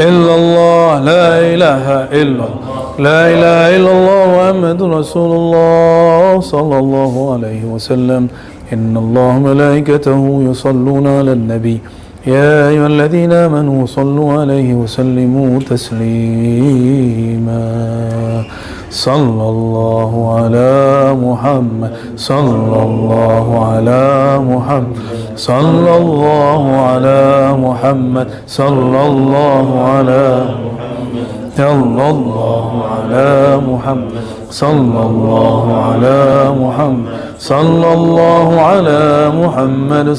إلا الله لا إله إلا الله لا إله إلا الله محمد رسول الله صلى الله عليه وسلم إن الله ملائكته يصلون على النبي يا أيها الذين آمنوا صلوا عليه وسلموا تسليما صلى الله على محمد صلى الله على محمد صلى الله على محمد صلى الله على صلى الله على محمد صلى الله على محمد صلى الله على محمد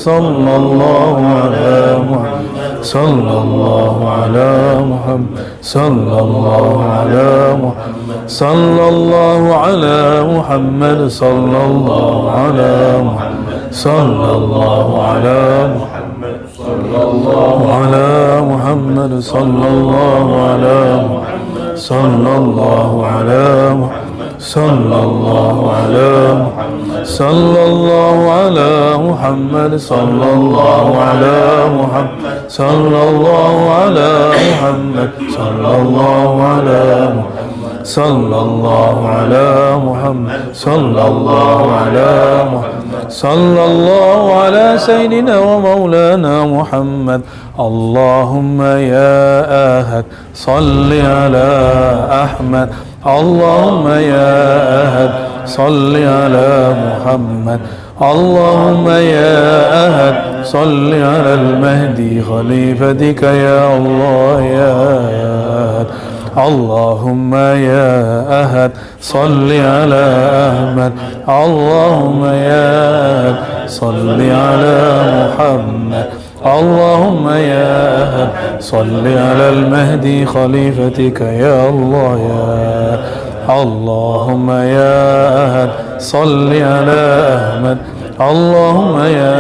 صلى الله على محمد صلى الله على محمد صلى الله على محمد صلى الله على محمد صلى الله على محمد صلى الله على محمد صلى الله على محمد صلى الله على محمد صلى الله على محمد صلى الله على محمد صلى الله على محمد صلى الله على محمد صلى الله على محمد صلى الله على محمد صلى الله على محمد صلى الله على محمد صلى الله على سيدنا ومولانا محمد اللهم يا أحد صل على أحمد اللهم يا أحد صل على محمد اللهم يا أحد صل على المهدي خليفتك يا الله يا أحد اللهم يا أحد صل على أحمد اللهم يا أحد صل على محمد اللهم يا أحد صل على المهدي خليفتك يا الله يا اللهم يا أحد صل على أحمد اللهم يا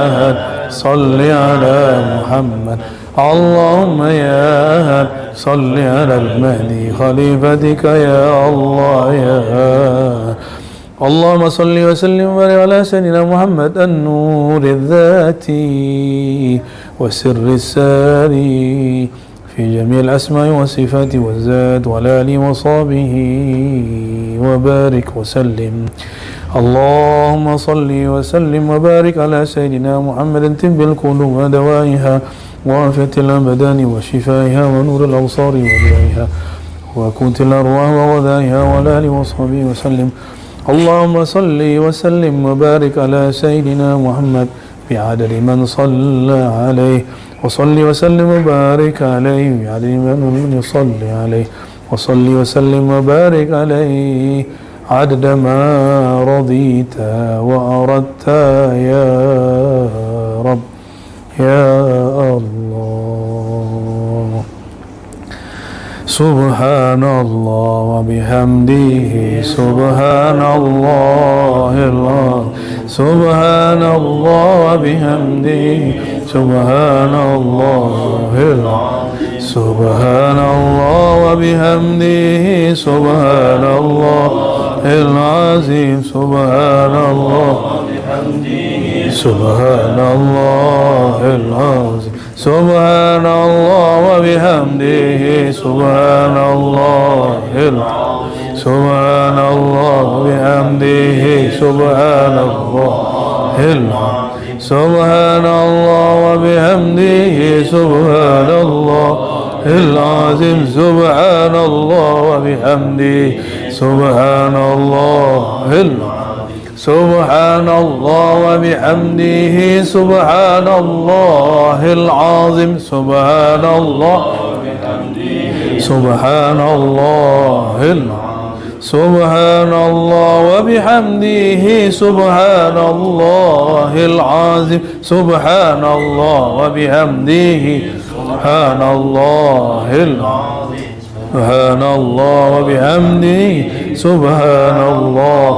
أحد صل على محمد اللهم يا أحد صل على المهدي خليفتك يا الله يا اللهم صل وسلم وبارك على سيدنا محمد النور الذاتي وسر الساري في جميع الأسماء والصفات والذات والآل وصحبه وبارك وسلم اللهم صل وسلم وبارك على سيدنا محمد طب القلوب ودوائها وعافية الأبدان وشفائها ونور الأبصار وضيائها وقوت الأرواح وغذائها والآل وصحبه وسلم اللهم صل وسلم وبارك على سيدنا محمد بعدد من صلى عليه وصل وسلم وبارك عليه بعدد من يصلي عليه وصل وسلم وبارك عليه عدد ما رضيت وأردت يا رب يا الله سبحان الله وبحمده سبحان الله العظيم سبحان الله وبحمده سبحان الله العظيم سبحان الله وبحمده سبحان الله العظيم سبحان الله وبحمده سبحان الله العظيم سبحان الله وبحمده سبحان الله العظيم سبحان الله وبحمده سبحان الله العظيم سبحان الله وبحمده سبحان الله العظيم سبحان الله وبحمده سبحان الله العظيم سبحان الله وبحمده سبحان الله العظيم سبحان الله وبحمده سبحان الله العظيم سبحان الله وبحمده سبحان الله العظيم سبحان الله وبحمده سبحان الله العظيم سبحان الله وبحمده سبحان الله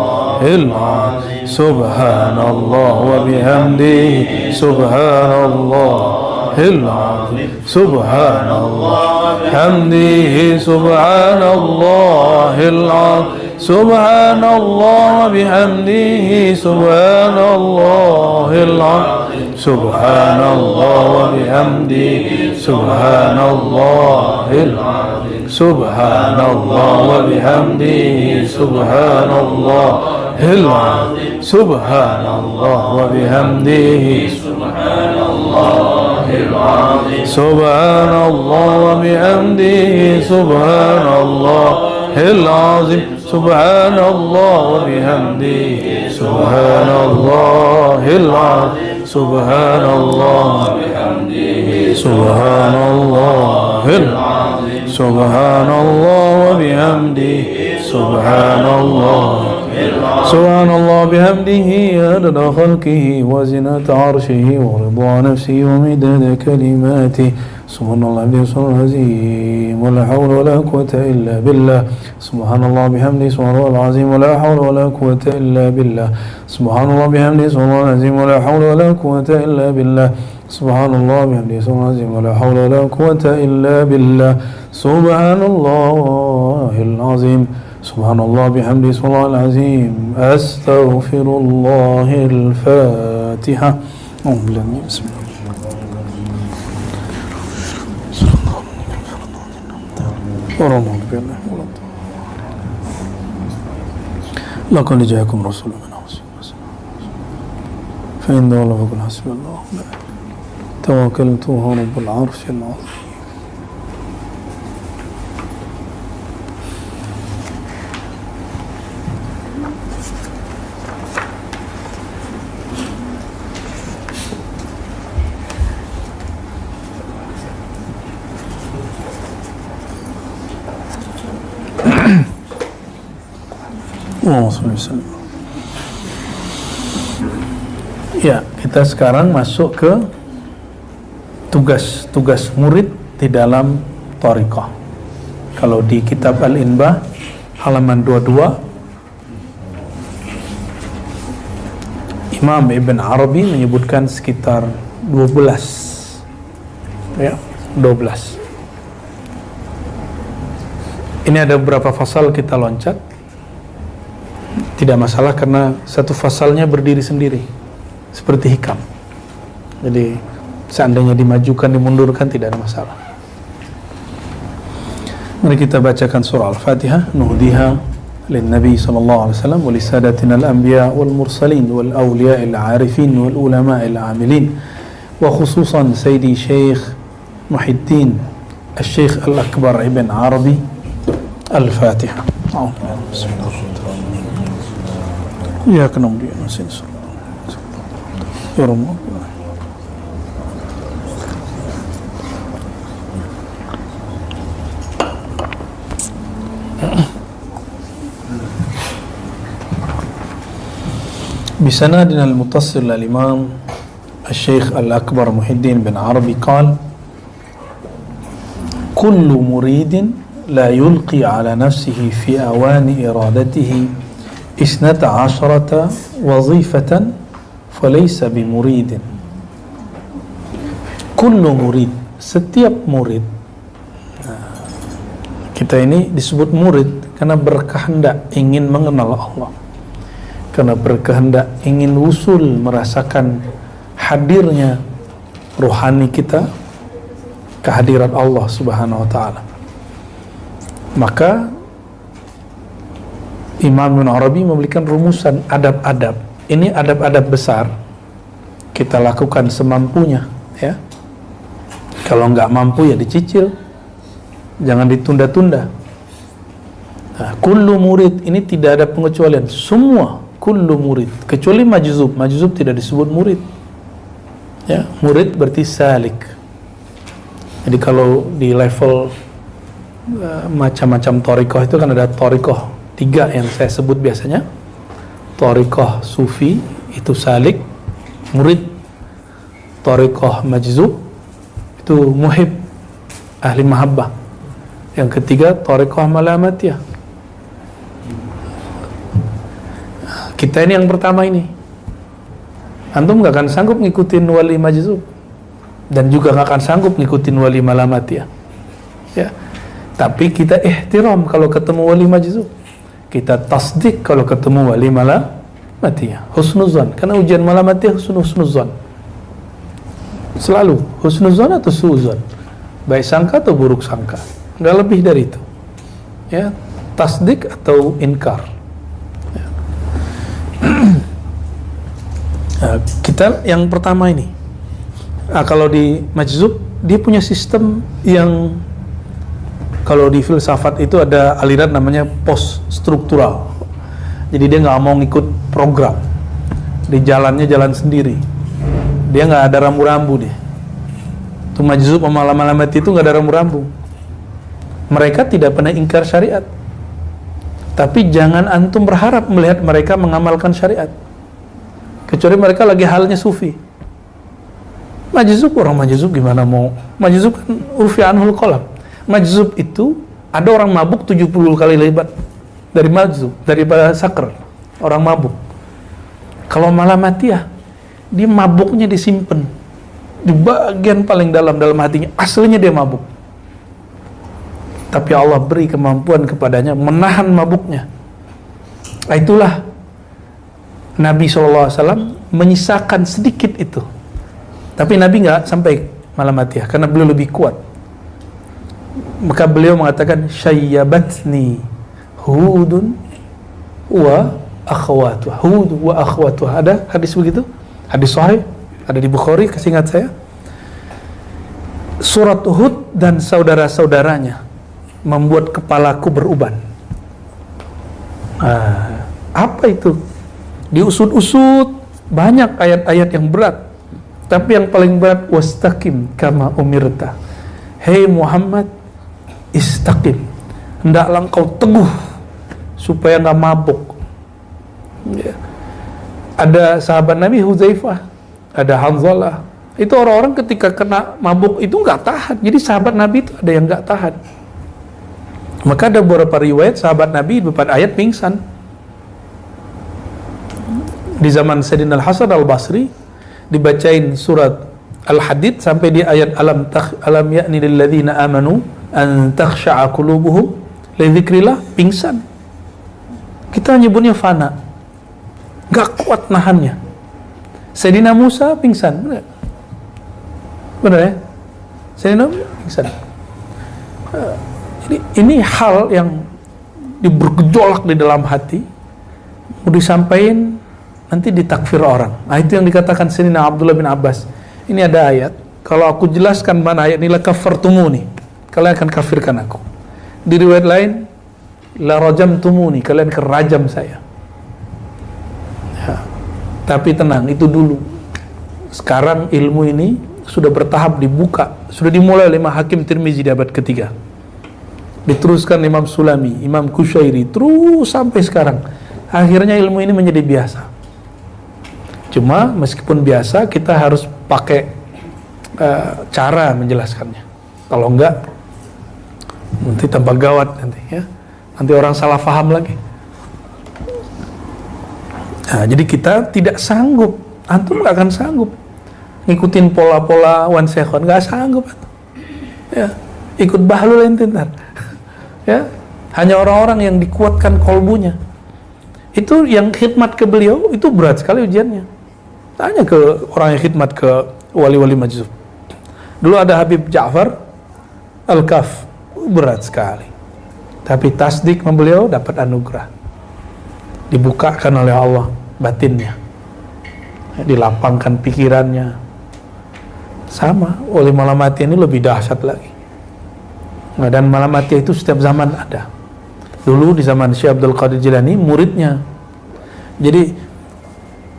العظيم سبحان الله وبحمده سبحان الله العظيم سبحان الله وبحمده سبحان الله العظيم سبحان الله وبحمده سبحان الله العظيم Subhanallah wa bihamdihi Subhanallahil azim. Subhanallah wa bihamdihi Subhanallahil azim. Subhanallah wa bihamdihi Subhanallahil azim. Subhanallah wa bihamdihi Subhanallahil azim. Subhanallah wa bihamdihi Subhanallahil azim. Subhanallah bihamdihi Subhanallahil azim. Subhanallah wa bihamdihi Subhanallahil azim. Subhanallah bihamdihi adada khalqihi wa zinata arshihi wa ridha nafsihi wa midada kalimatihi. Subhanallah bihamdihi azim wa la hawla wa la quwwata illa billah. Subhanallah bihamdihi subhanallahil azim wa la hawla wa la quwwata illa billah. Subhanallah bihamdihi subhanallahil azim wa la hawla wa la quwwata illa billah. Subhanallah bihamdihi subhanallahil azim wa la hawla wa la quwwata illa billah. Subhanallahil azim. Subhanallah bihamdihi subhanallahil azim. Astaghfirullahil Fatiha. Bismillah. لقد جاءكم رسول من أنفسكم فإن تولوا فقل حسبي الله لا إله إلا هو توكلت وهو رب العرش العظيم. Ya, kita sekarang masuk ke tugas murid di dalam thariqah. Kalau di kitab Al-Inbah halaman 22, Imam Ibn Arabi menyebutkan sekitar 12. Ya, 12. Ini ada beberapa fasal kita loncat. Tidak masalah karena satu fasalnya berdiri sendiri seperti hikam. Jadi seandainya dimajukan, dimundurkan tidak ada masalah. Mari kita bacakan surah Al-Fatihah. Nuhdiha lin Nabi sallallahu alaihi wasallam wa li sadatina al-anbiya wal mursalin wal awliya al-arifin wal ulama al-amilin wa khususan Sayyidi Syekh Muhyiddin Al-Syekh Al-Akbar Ibn Arabi. Al-Fatihah. Bismillahirrahmanirrahim. Ya kena dia nasin ya Rabb. بسنادنا المتصل للإمام الشيخ الأكبر محي الدين بن عربي قال: كل مريد لا يلقي على نفسه في أوان إرادته 12 وظيفة فليس بمريد. كل مريد, setiap murid. Kita ini disebut murid karena berkehendak ingin mengenal Allah, karena berkehendak ingin wusul, merasakan hadirnya rohani kita, kehadiran Allah Subhanahu wa ta'ala. Maka Imam Ibn Arabi memberikan rumusan adab-adab. Ini adab-adab besar, kita lakukan semampunya, ya. Kalau nggak mampu ya dicicil, jangan ditunda-tunda. Nah, kullu murid ini tidak ada pengecualian, semua kullu murid, kecuali majzub. Majzub tidak disebut murid, ya. Murid berarti salik. Jadi kalau di level macam-macam thariqah itu kan ada thariqah 3 yang saya sebut biasanya. Thariqah sufi itu salik, murid. Thariqah majzub itu muhib, ahli mahabbah. Yang ketiga thariqah malamatiyah. Kita ini yang pertama ini. Antum gak akan sanggup ngikutin wali majzub, dan juga gak akan sanggup ngikutin wali malamatiyah, ya. Tapi kita ihtiram kalau ketemu wali majzub, kita tasdik kalau ketemu wali malamatiyah, husnuzan, karena ujian malamatiyah husnuzan, Selalu husnuzon atau suuzon, baik sangka atau buruk sangka, nggak lebih dari itu. Ya, tasdik atau inkar. Ya. Nah, kita yang pertama ini, kalau di majzub dia punya sistem yang, kalau di filsafat itu ada aliran namanya post struktural. Jadi dia nggak mau ngikut program, di jalannya jalan sendiri. Dia nggak ada rambu-rambu deh. Itu majzub sama alamat itu nggak ada rambu-rambu. Mereka tidak pernah ingkar syariat. Tapi jangan antum berharap melihat mereka mengamalkan syariat. Kecuali mereka lagi halnya sufi. Majzub, orang majzub gimana mau? Majzub kan urfi anhul qalam. Majzub itu ada orang mabuk 70 kali lipat dari majzub, daripada sakr, orang mabuk. Kalau malamatiyah, dia mabuknya disimpan di bagian paling dalam hatinya, aslinya dia mabuk, tapi Allah beri kemampuan kepadanya menahan mabuknya. Itulah Nabi SAW menyisakan sedikit itu, tapi Nabi nggak sampai malamatiyah karena beliau lebih kuat. Maka beliau mengatakan syayyabatni Hudun wa akhwatuha. Hud wa akhwatuha. Ada hadis begitu? Hadis sahih, ada di Bukhari, kesingat saya. Surat Hud dan saudara-saudaranya membuat kepalaku beruban. Apa itu? Diusut-usut, banyak ayat-ayat yang berat. Tapi yang paling berat, wastaqim kama umirta. Hei Muhammad, istaqim, hendaklah engkau teguh supaya nggak mabuk. Ya. Ada sahabat Nabi Hudzaifah, ada Hanzalah. Itu orang-orang ketika kena mabuk itu nggak tahan. Jadi sahabat Nabi itu ada yang nggak tahan. Maka ada beberapa riwayat sahabat Nabi beberapa ayat pingsan. Di zaman Sayyidina Al-Hasan Al-Basri dibacain surat Al-Hadid sampai di ayat alam ya'ni lil ladzina amanu an takhsha'a qulubuhum li dzikrillah, pingsan. Kita nyebutnya fana, gak kuat nahannya. Sayyidina Musa pingsan, benar ya? Sayyidina Musa pingsan. Jadi ini hal yang bergejolak di dalam hati, mau disampaikan nanti ditakfir orang. Nah, itu yang dikatakan Sayyidina Abdullah bin Abbas. Ini ada ayat, kalau aku jelaskan mana ayat ini, la kafartumuni, kalian akan kafirkan aku. Di riwayat lain, la rajamtumuni, kalian akan rajam saya. Ya. Tapi tenang, itu dulu. Sekarang ilmu ini sudah bertahap dibuka, sudah dimulai oleh Imam Hakim Tirmizi di abad ketiga, diteruskan Imam Sulami, Imam Kusyairi, terus sampai sekarang. Akhirnya ilmu ini menjadi biasa. Cuma meskipun biasa, kita harus pakai cara menjelaskannya. Kalau enggak, nanti tambah gawat nanti ya. Nanti orang salah paham lagi. Nah, jadi kita tidak sanggup, antum nggak akan sanggup ngikutin pola-pola Wan Sekhon, nggak sanggup. Ya, ikut Bahlul ente ntar. Ya, hanya orang-orang yang dikuatkan kolbunya. Itu yang khidmat ke beliau itu berat sekali ujiannya. Tanya ke orang yang khidmat ke wali-wali majzub. Dulu ada Habib Ja'far Al-Kaf, berat sekali. Tapi tasdik beliau dapat anugerah. Dibukakan oleh Allah batinnya. Dilapangkan pikirannya. Sama, wali malamati ini lebih dahsyat lagi. Nah, dan malamati itu setiap zaman ada. Dulu di zaman Syekh Abdul Qadir Jilani, muridnya. Jadi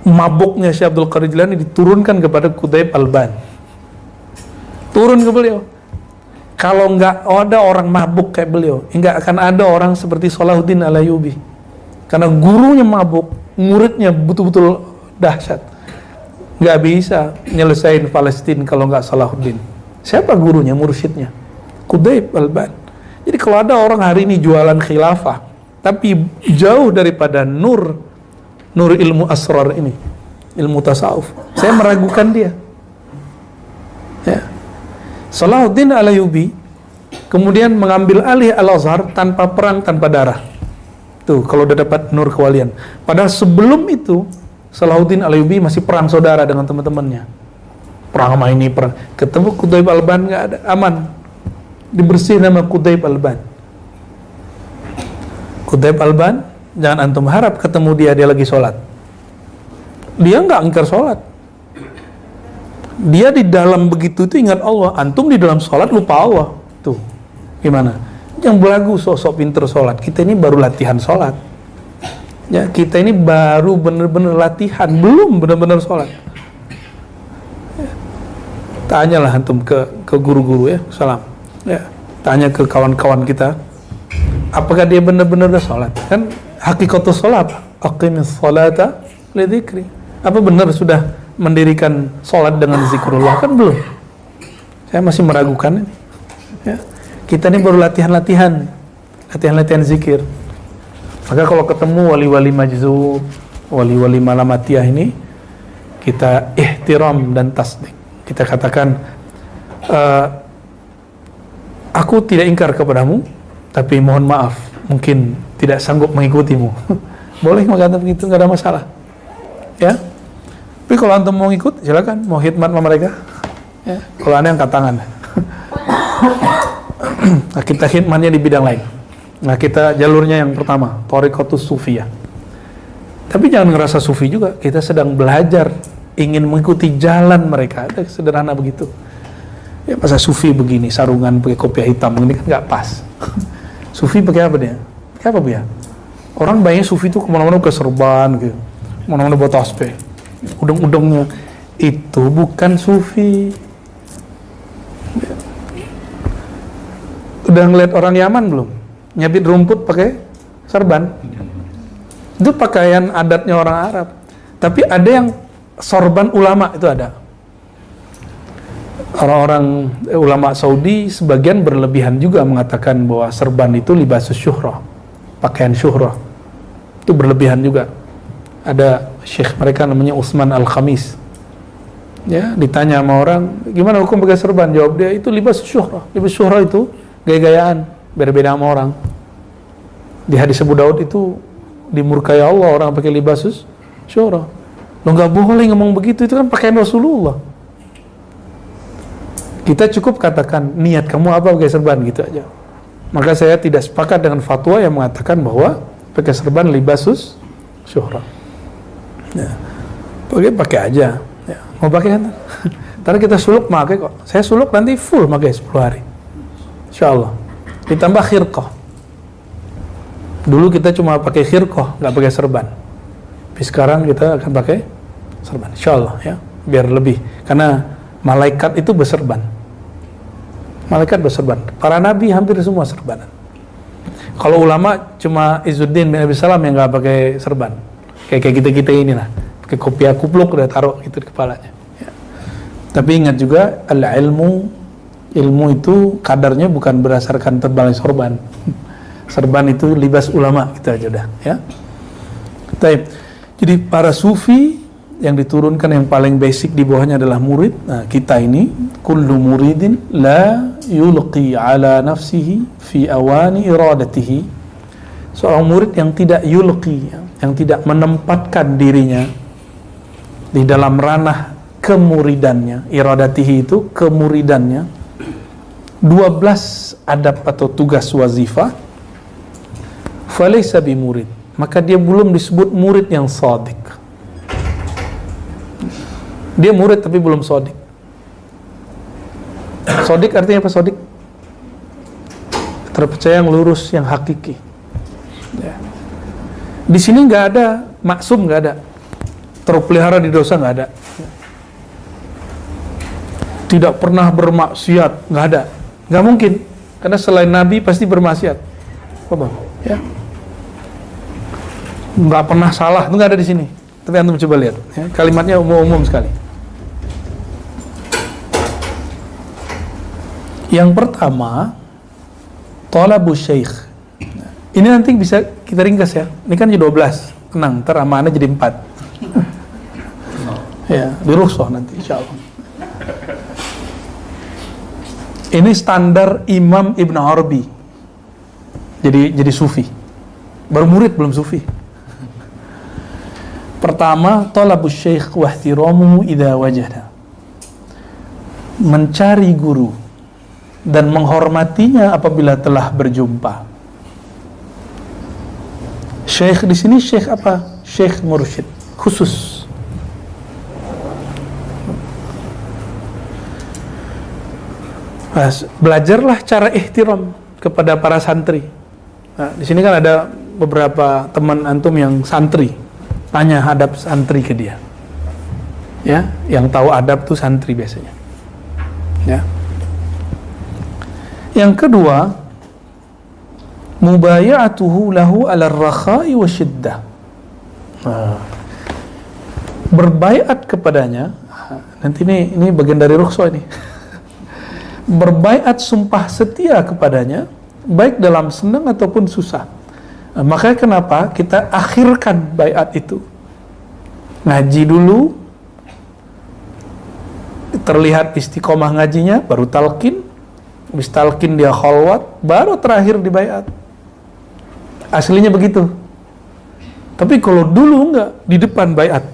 mabuknya Syekh Abdul Qadir Jilani diturunkan kepada Qutb Al-Ban. Turun ke beliau. Kalau nggak ada orang mabuk kayak beliau, nggak akan ada orang seperti Salahuddin Al-Ayyubi. Karena gurunya mabuk, muridnya betul-betul dahsyat. Nggak bisa nyelesain Palestina kalau nggak Salahuddin. Siapa gurunya, mursyidnya? Qutb Al-Ban. Jadi kalau ada orang hari ini jualan khilafah, tapi jauh daripada nur ilmu asrar ini, ilmu tasawuf, saya meragukan dia. Ya. Salahuddin Al-Ayyubi kemudian mengambil alih Al-Azhar tanpa perang, tanpa darah. Tuh, kalau udah dapat nur kewalian. Padahal sebelum itu Salahuddin Al-Ayyubi masih perang saudara dengan teman-temannya. perang sama ini, perang. Ketemu Qutaib Alban nggak ada, aman. Dibersihin nama Qutaib Alban. Qutaib Alban, jangan antum harap ketemu dia lagi sholat. Dia nggak ingkar sholat. Dia di dalam begitu itu ingat Allah. Antum di dalam sholat lupa Allah. Tuh, gimana? Yang belagu sok-sok pinter sholat. Kita ini baru latihan sholat. Ya, kita ini baru bener-bener latihan, belum bener-bener sholat. Ya. Tanyalah antum ke guru-guru ya, salam. Ya, tanya ke kawan-kawan kita, apakah dia bener-bener udah sholat? Kan hakikatus sholat, aqimis sholata li dzikri. Apa benar sudah mendirikan sholat dengan zikrullah? Kan belum. Saya masih meragukan ini. Ya. Kita ini baru latihan latihan zikir. Maka kalau ketemu wali-wali majzub, wali-wali malamatiyah ini, kita ihtiram dan tasdik. Kita katakan, aku tidak ingkar kepadamu, tapi mohon maaf, mungkin tidak sanggup mengikutimu. Boleh mengatakan begitu, nggak ada masalah. Ya. Tapi kalau antum mau ikut, silakan. Mau khidmat sama mereka, ya. Kalau aneh angkat tangan. Nah, kita khidmatnya di bidang lain. Nah, kita jalurnya yang pertama, Thariqatus Sufiyah. Tapi jangan ngerasa sufi juga. Kita sedang belajar, ingin mengikuti jalan mereka. Ada sederhana begitu. Ya, masa sufi begini, sarungan pakai kopiah hitam, ini kan nggak pas. Sufi pakai apa dia? Pakai apa dia? Orang banyak sufi itu kemana-mana ke serban, gitu. Kemana-mana buat tasbih. Udeng-udengnya itu bukan sufi. Udah ngeliat orang Yaman belum? Nyabit rumput pakai serban. Itu pakaian adatnya orang Arab. Tapi ada yang sorban ulama, itu ada. Orang-orang ulama Saudi sebagian berlebihan juga mengatakan bahwa serban itu libasus syuhrah, pakaian syuhrah. Itu berlebihan juga. Ada syekh mereka namanya Utsman Al-Khamis. Ya, ditanya sama orang, gimana hukum pakai serban? Jawab dia, itu libas syuhrah. Libas syuhrah itu gaya-gayaan, beda-beda sama orang. Di hadis Abu Daud itu dimurkai Allah orang pakai libasus syuhrah. Lo nggak boleh ngomong begitu, itu kan pakaian Rasulullah. Kita cukup katakan niat kamu apa pakai serban, gitu aja. Maka saya tidak sepakat dengan fatwa yang mengatakan bahwa pakai serban libasus syuhrah. Ya, pakai aja. Ya, mau pakai kan? Ntar kita suluk pakai kok. Saya suluk nanti full pakai 10 hari. Insyaallah. Ditambah khirqah. Dulu kita cuma pakai khirqah, nggak pakai serban. Tapi sekarang kita akan pakai serban. Insyaallah ya, biar lebih. Karena malaikat itu berserban. Malaikat berserban. Para nabi hampir semua serbanan. Kalau ulama cuma Izzuddin bin Abi Salam yang nggak pakai serban. Kayak kita inilah, pakai kopiah kupluk udah taruh gitu di kepalanya. Ya. Tapi ingat juga, ilmu itu kadarnya bukan berdasarkan tebalnya sorban. Serban itu libas ulama, kita aja udah. Ya. Jadi para sufi yang diturunkan yang paling basic di bawahnya adalah murid. Nah, kita ini kullu muridin la yulqi ala nafsihi fi awani iradatihi. Seorang murid yang tidak yulqi, yang tidak menempatkan dirinya di dalam ranah kemuridannya, iradatihi itu kemuridannya, 12 adab atau tugas wazifah, falaysa bimurid, maka dia belum disebut murid yang shadiq. Dia murid tapi belum shadiq. Shadiq artinya apa shadiq? Terpercaya, yang lurus, yang hakiki. Ya. Di sini nggak ada maksum, nggak ada terpelihara di dosa, nggak ada. Tidak pernah bermaksiat, nggak ada, nggak mungkin, karena selain Nabi pasti bermaksiat. Apa? Ya. Nggak pernah salah, itu nggak ada di sini. Tapi antum coba lihat, ya. Kalimatnya umum sekali. Yang pertama, talabus syekh. Ini nanti bisa kita ringkas ya. Ini kan jadi 12. Tenang, ntar amanah jadi 4. Ya, dirusuh nanti insyaallah. Ini standar Imam Ibn Arabi. Jadi sufi. Baru murid belum sufi. Pertama, talabus syekh wa ihtiramuhu idza wajada. mencari guru dan menghormatinya apabila telah berjumpa. Syekh di sini syekh apa? Syekh mursyid khusus. Belajarlah cara ihtiram kepada para santri. Nah, di sini kan ada beberapa teman antum yang santri, tanya adab santri ke dia. Ya, yang tahu adab tuh santri biasanya. Ya. Yang kedua, mubaya'atuhu lahu 'ala ar-rakha'i wasyiddah. Berbaiat kepadanya. Nanti ini bagian dari rukhsah ini. Berbaiat sumpah setia kepadanya baik dalam senang ataupun susah. Makanya kenapa kita akhirkan baiat itu? Ngaji dulu, terlihat istiqomah ngajinya, baru talqin. Habis talqin dia khalwat, baru terakhir di baiat. Aslinya begitu. Tapi kalau dulu enggak, di depan baiat,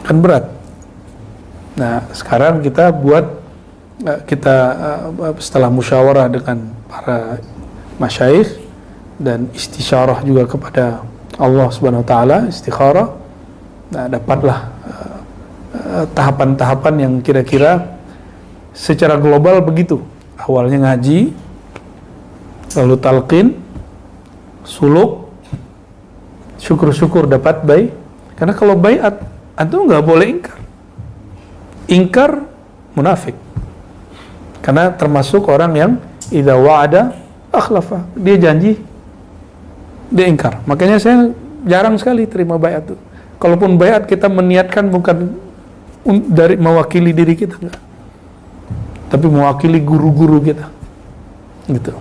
kan berat. Nah, sekarang kita buat, setelah musyawarah dengan para masyayikh dan istisyarah juga kepada Allah Subhanahu wa taala, istikharah, nah dapatlah tahapan-tahapan yang kira-kira secara global begitu. Awalnya ngaji, lalu talqin, suluk, syukur-syukur dapat baik. Karena kalau baiat, antum nggak boleh ingkar. Ingkar munafik. Karena termasuk orang yang idza wa'ada akhlafa, dia janji, dia ingkar. Makanya saya jarang sekali terima baiat itu. Kalaupun baiat kita meniatkan bukan dari mewakili diri kita, enggak, tapi mewakili guru-guru kita, gitu.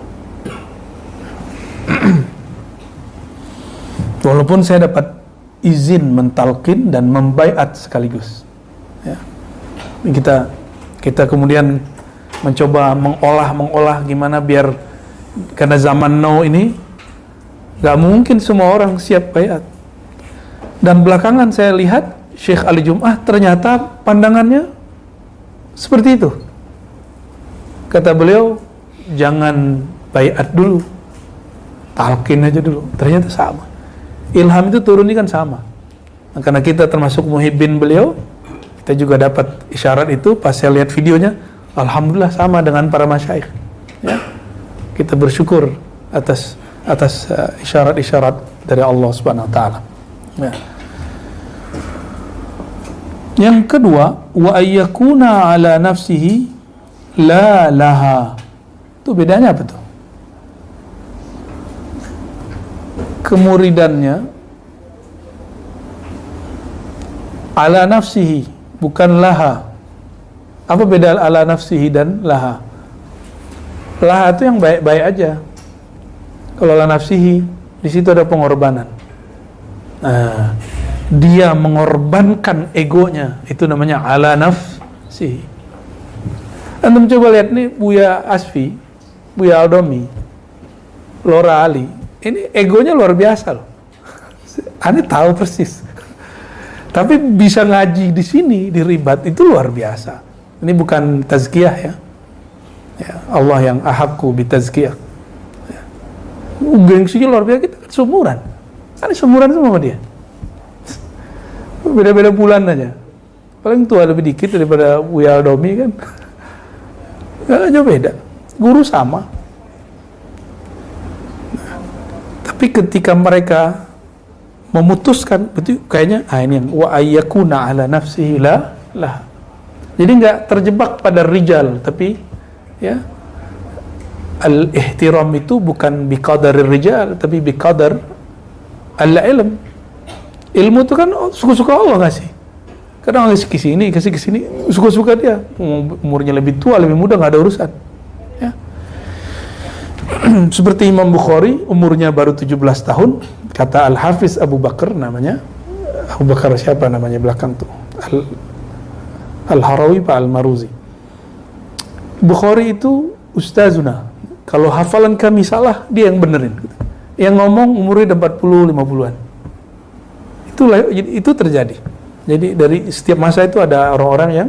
Walaupun saya dapat izin mentalkin dan membaiat sekaligus, ya. Kita kemudian mencoba mengolah gimana biar, karena zaman now ini gak mungkin semua orang siap baiat. Dan belakangan saya lihat Syekh Ali Jum'ah ternyata pandangannya seperti itu. Kata beliau, jangan baiat dulu, talqin aja dulu. Ternyata sama. Ilham itu turun ini kan sama. Nah, karena kita termasuk muhibbin beliau, kita juga dapat isyarat itu. Pas saya lihat videonya, alhamdulillah sama dengan para masyayikh. Ya, kita bersyukur atas isyarat-isyarat dari Allah Subhanahu wa taala. Ya. Yang kedua, wa ayyakuna ala nafsihi la laha. Itu bedanya apa tuh? Kemuridannya ala nafsihi, bukan laha. Apa beda ala nafsihi dan laha? Laha itu yang baik-baik aja. Kalau ala nafsihi, di situ ada pengorbanan. Nah, dia mengorbankan egonya, itu namanya ala nafsihi. Antum coba lihat nih Buya Asfi, Buya Aldomi, Lora Ali, ini egonya luar biasa loh. Ane tahu persis. Tapi bisa ngaji di sini, di Ribat, itu luar biasa. Ini bukan tazkiyah ya. Ya, Allah yang ahakku bitazkiyah. Ya. Gengsinya luar biasa, kita kan seumuran. Ane seumuran sama dia. Beda-beda bulan aja. Paling tua lebih dikit daripada Buya Aldomi kan. Gak jauh beda. Guru sama. Nah, tapi ketika mereka memutuskan, betul kayaknya ini yang wa ayyakuna ala nafsihi la. Jadi nggak terjebak pada rijal, tapi ya al-ihtiram itu bukan biqadar rijal, tapi biqadar al-ilm. Ilmu itu kan suka-suka Allah ngasih. Kadang ngasih ke sini, suka-suka dia. Umurnya lebih tua, lebih muda, nggak ada urusan. Ya. Seperti Imam Bukhari, umurnya baru 17 tahun, kata Al-Hafiz Abu Bakar namanya. Abu Bakar siapa namanya belakang tuh? Al-Harawi Pak Al-Maruzi. Bukhari itu ustazuna. Kalau hafalan kami salah, dia yang benerin. Yang ngomong umurnya 40-50-an. Itu terjadi. Jadi dari setiap masa itu ada orang-orang yang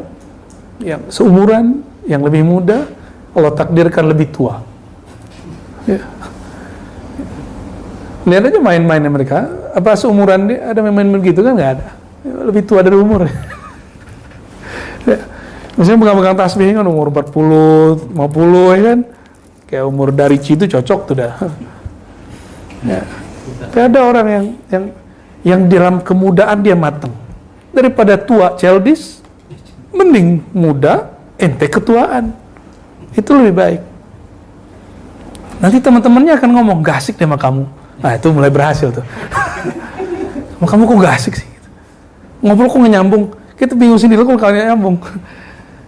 yang seumuran, yang lebih muda, Allah takdirkan lebih tua. Ya. Lihat aja main-mainnya mereka. Apa seumuran dia ada main-main begitu kan? Nggak ada. Lebih tua dari umur. Ya. Misalnya pegang-pegang tasbih kan umur 40, 50 ya kan? Kayak umur dari itu cocok tuh dah. Ya. Tapi ada orang yang dalam kemudaan dia matang. Daripada tua childish, mending muda ente ketuaan. Itu lebih baik. Nanti teman-temannya akan ngomong, gak asik deh sama kamu. Nah itu mulai berhasil tuh. Sama kamu kok gak asik sih? Ngobrol kok gak nyambung? Kita bingung sendiri kok gak nyambung.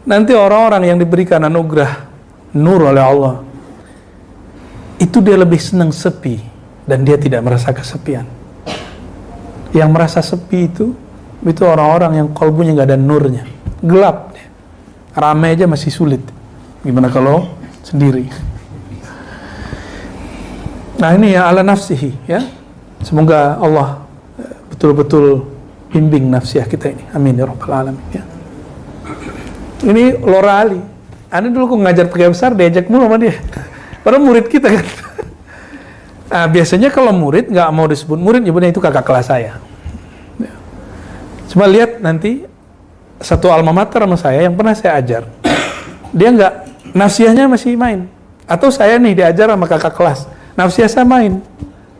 Nanti orang-orang yang diberikan anugerah nur oleh Allah, itu dia lebih senang sepi dan dia tidak merasa kesepian. Yang merasa sepi itu orang-orang yang kalbunya gak ada nurnya, gelap. Ramai aja masih sulit. Gimana kalau sendiri? Nah ini ya ala nafsihi ya. Semoga Allah betul-betul bimbing nafsiyah kita ini. Amin ya rabbal alamin ya. Ini Lora Ali. Anda dulu kok ngajar pakai besar diajak mulu sama dia. Padahal murid kita kan. Nah, biasanya kalau murid nggak mau disebut murid, nyebutnya itu kakak kelas saya. Ya. Cuma lihat nanti satu alma mater sama saya yang pernah saya ajar. Dia nggak, nafsiyahnya masih main. Atau saya nih diajar sama kakak kelas. Nafsiyah saya main.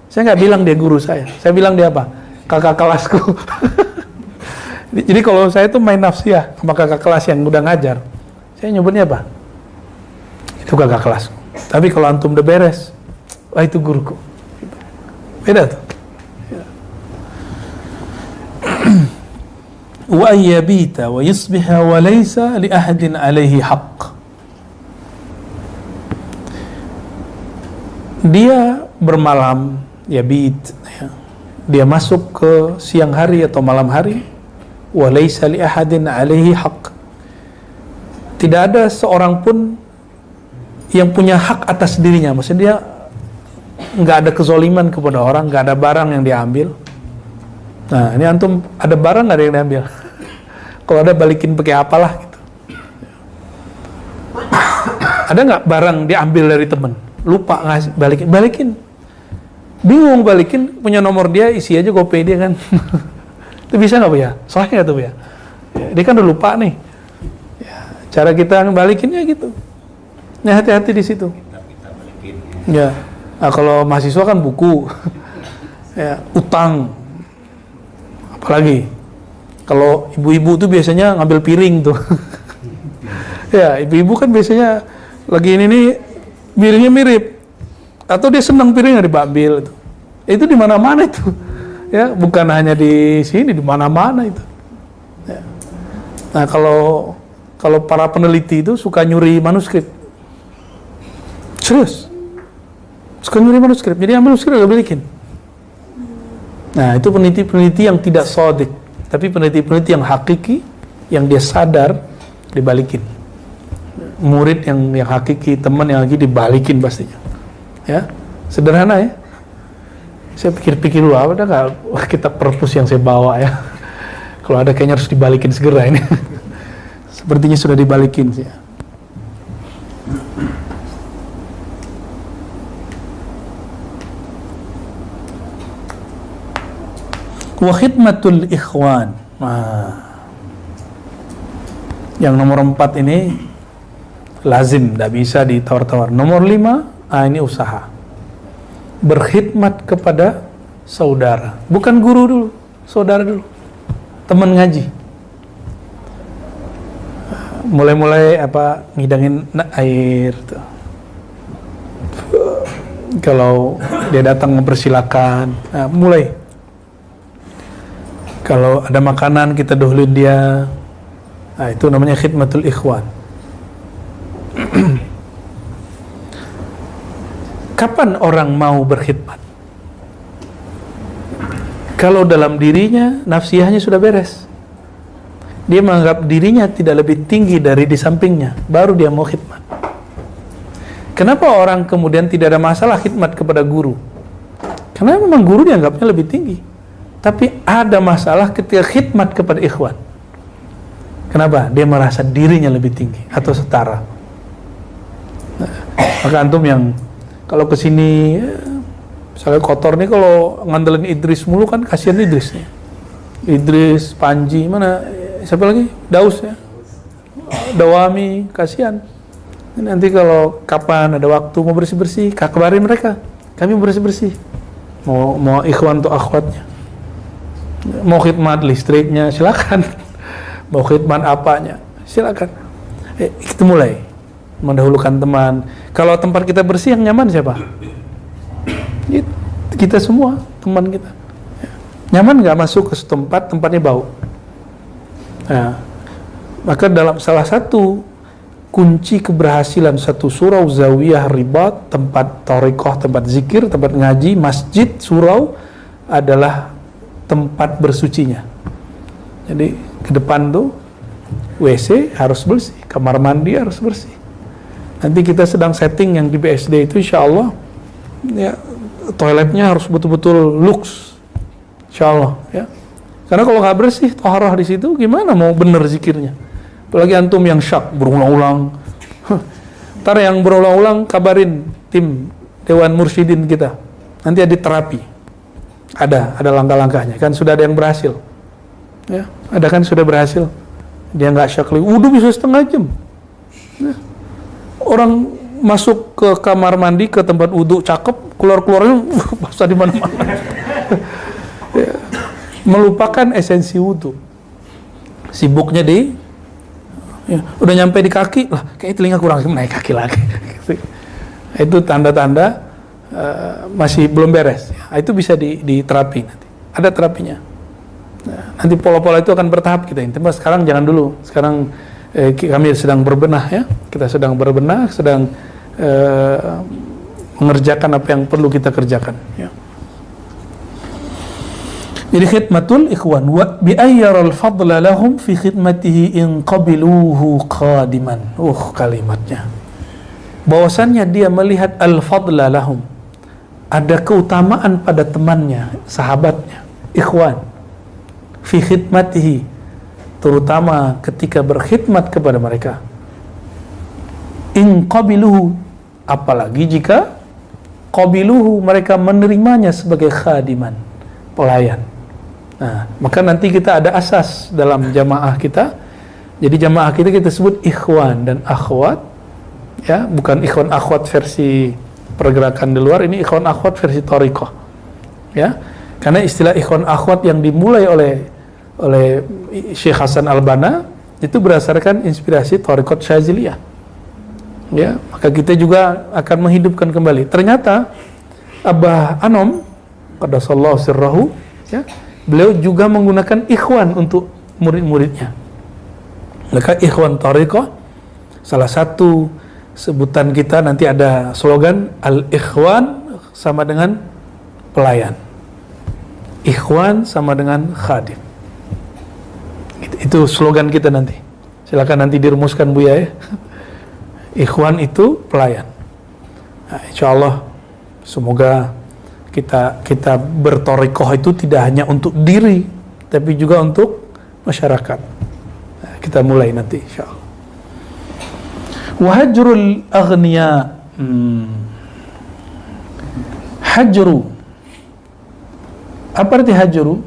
Saya nggak bilang dia guru saya. Saya bilang dia apa? Kakak kelasku. Jadi kalau saya tuh main nafsiyah sama kakak kelas yang udah ngajar, saya nyebutnya apa? Itu kakak kelasku. Tapi kalau antum udah beres, wah itu guruku. Beda tuh. Wa ayyabita wa yusbiha wa laysa li ahadin alaihi haqq. Dia bermalam, yabit, ya. Dia masuk ke siang hari atau malam hari, wa laysa li ahadin alaihi haqq. Tidak ada seorang pun yang punya hak atas dirinya. Maksudnya dia nggak ada kezoliman kepada orang, nggak ada barang yang diambil. Nah ini antum ada barang nggak ada yang diambil? Kalau ada balikin pakai apalah gitu. Ada nggak barang diambil dari temen? Lupa ngasih, balikin. Bingung balikin, punya nomor dia, isi aja GoPay dia kan. Itu bisa nggak Bu ya? Soalnya nggak tuh Bu ya? Dia kan udah lupa nih. Ya, cara kita balikinnya gitu. Nah hati-hati di situ. Ya, nah, kalau mahasiswa kan buku, ya, utang, apalagi kalau ibu-ibu tuh biasanya ngambil piring tuh. Ya, ibu-ibu kan biasanya lagi ini nih piringnya mirip, atau dia senang piringnya diambil itu di mana-mana itu. Ya, bukan hanya di sini, di mana-mana itu. Ya. Nah kalau para peneliti itu suka nyuri manuskrip. Serius, suka nyuri manuskrip, jadi ambil manuskrip gak balikin. Nah itu peneliti-peneliti yang tidak sodik, tapi peneliti-peneliti yang hakiki, yang dia sadar dibalikin. Murid yang hakiki, teman yang lagi dibalikin pastinya. Ya, sederhana ya. Saya pikir-pikir dulu, ada nggak kitab perpus yang saya bawa ya? Kalau ada kayaknya harus dibalikin segera ini. Sepertinya sudah dibalikin sih. Ya. Wa khidmatul ikhwan. Nah, yang nomor 4 ini lazim, tidak bisa ditawar-tawar. Nomor 5, ini usaha. Berkhidmat kepada saudara. Bukan guru dulu, saudara dulu. Teman ngaji. Mulai-mulai ngidangin air tuh. Kalau dia datang mempersilakan, nah, mulai. Kalau ada makanan kita dahuluin dia. Nah, itu namanya khidmatul ikhwan. Kapan orang mau berkhidmat? Kalau dalam dirinya nafsiyahnya sudah beres. Dia menganggap dirinya tidak lebih tinggi dari di sampingnya, baru dia mau khidmat. Kenapa orang kemudian tidak ada masalah khidmat kepada guru? Karena memang guru dianggapnya lebih tinggi. Tapi ada masalah ketika khidmat kepada ikhwan. Kenapa? Dia merasa dirinya lebih tinggi atau setara. Maka antum yang kalau kesini misalnya kotor nih, kalau ngandelin Idris mulu kan kasihan Idris nih. Idris, Panji, mana siapa lagi? Daus ya, Dawami, kasihan. Nanti kalau kapan ada waktu mau bersih-bersih, kabarin mereka, kami bersih-bersih. Mau ikhwan atau akhwatnya, mau khidmat listriknya silakan, mau khidmat apanya silakan. Kita mulai mendahulukan teman. Kalau tempat kita bersih, yang nyaman siapa? Kita semua, teman kita. Nyaman nggak masuk ke tempat, tempatnya bau. Nah, maka dalam salah satu kunci keberhasilan satu surau, zawiyah, ribat, tempat thariqah, tempat zikir, tempat ngaji, masjid, surau adalah tempat bersucinya. Jadi ke depan tuh WC harus bersih, kamar mandi harus bersih. Nanti kita sedang setting yang di BSD itu, insya Allah ya, toiletnya harus betul-betul luks, insya Allah ya. Karena kalau nggak bersih taharah di situ, gimana mau bener zikirnya? Apalagi antum yang syak berulang-ulang. Ntar yang berulang-ulang kabarin tim Dewan Mursyidin kita. Nanti ada terapi. Ada langkah-langkahnya. Kan sudah ada yang berhasil. Ya, ada kan sudah berhasil. Dia nggak syak lagi. Wudu bisa setengah jam. Ya. Orang masuk ke kamar mandi, ke tempat wudu cakep, keluar-keluarnya basah di mana-mana. Ya. Melupakan esensi wudu. Sibuknya di ya, udah nyampe di kaki lah, kayak telinga kurang, naik kaki lagi. Itu tanda-tanda masih belum beres ya. Itu bisa diterapi nanti, ada terapinya. Nah, nanti pola-pola itu akan bertahap kita. Tapi sekarang jangan dulu. Sekarang kami sedang berbenah ya, kita sedang berbenah, sedang mengerjakan apa yang perlu kita kerjakan ya. Jadi khidmatul ikhwan wa bi ayyaral fadla lahum fi khidmatihi in qabiluhu qadiman. Kalimatnya. Bahwasannya dia melihat al-fadla lahum, ada keutamaan pada temannya, sahabatnya, ikhwan. Fi khidmatihi, terutama ketika berkhidmat kepada mereka. In qabiluhu, apalagi jika qabiluhu, mereka menerimanya sebagai khadiman, pelayan. Nah, maka nanti kita ada asas dalam jamaah kita. Jadi jamaah kita sebut ikhwan dan akhwat, ya, bukan ikhwan akhwat versi pergerakan di luar. Ini ikhwan akhwat versi thariqah, ya. Karena istilah ikhwan akhwat yang dimulai oleh Syekh Hasan Al-Banna itu berdasarkan inspirasi thariqat Syaziliyah. Ya, maka kita juga akan menghidupkan kembali. Ternyata Abah Anom qaddasallahu sirrahu, ya, beliau juga menggunakan ikhwan untuk murid-muridnya. Maka ikhwan thariqah, salah satu sebutan kita nanti ada slogan al-ikhwan sama dengan pelayan, ikhwan sama dengan khadim. Itu slogan kita nanti. Silakan nanti dirumuskan Buya ya. Ikhwan itu pelayan. Nah, insyaallah semoga kita berthariqah itu tidak hanya untuk diri, tapi juga untuk masyarakat. Nah, kita mulai nanti insyaallah. Wahajrul aghniya, hajru. Apa arti hajru?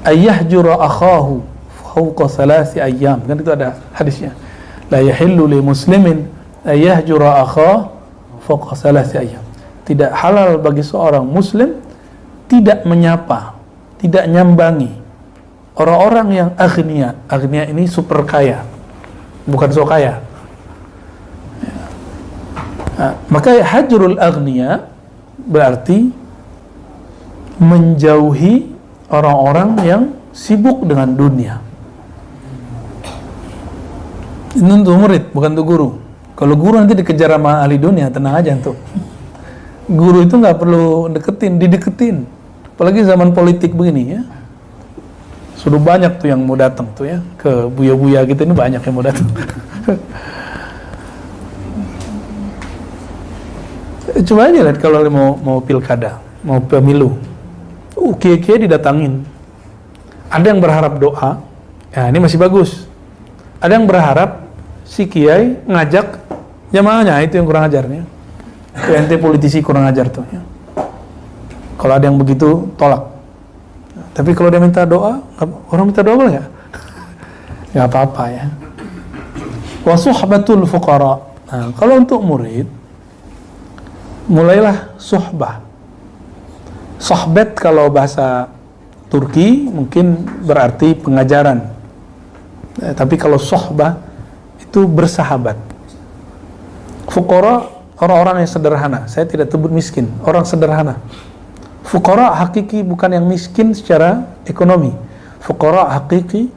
Ayyahjura akhahu fawqa thalathi ayyam. Kan itu ada hadisnya. La yahillu li muslimin ayyahjura akhahu fawqa thalathi ayyam. Tidak halal bagi seorang muslim tidak menyapa, tidak nyambangi orang-orang yang aghnia. Aghnia ini super kaya, bukan so kaya. Nah, maka hajrul aghnia berarti menjauhi orang-orang yang sibuk dengan dunia. Ini untuk murid, bukan untuk guru. Kalau guru nanti dikejar sama ahli dunia, tenang aja tuh. Guru itu nggak perlu dideketin. Apalagi zaman politik begini ya. Sudah banyak tuh yang mau datang tuh ya, ke buya-buya gitu, ini banyak yang mau datang. Coba aja lihat kalau mau pilkada, mau pemilu. Kiai-kiai didatangin. Ada yang berharap doa, Ya, ini masih bagus. Ada yang berharap si kiai ngajak jamaahnya, itu yang kurang ajar nih. Ente politisi kurang ajar tuh ya. Kalau ada yang begitu tolak. Tapi kalau dia minta doa, orang minta doa boleh nggak? Nggak apa-apa ya. Wa suhbatul fuqara. Nah, kalau untuk murid, mulailah suhbah. Sohbet kalau bahasa Turki mungkin berarti pengajaran. Tapi kalau sohbah itu bersahabat. Fuqara orang-orang yang sederhana. Saya tidak sebut miskin, orang sederhana. Fuqara hakiki bukan yang miskin secara ekonomi. Fuqara hakiki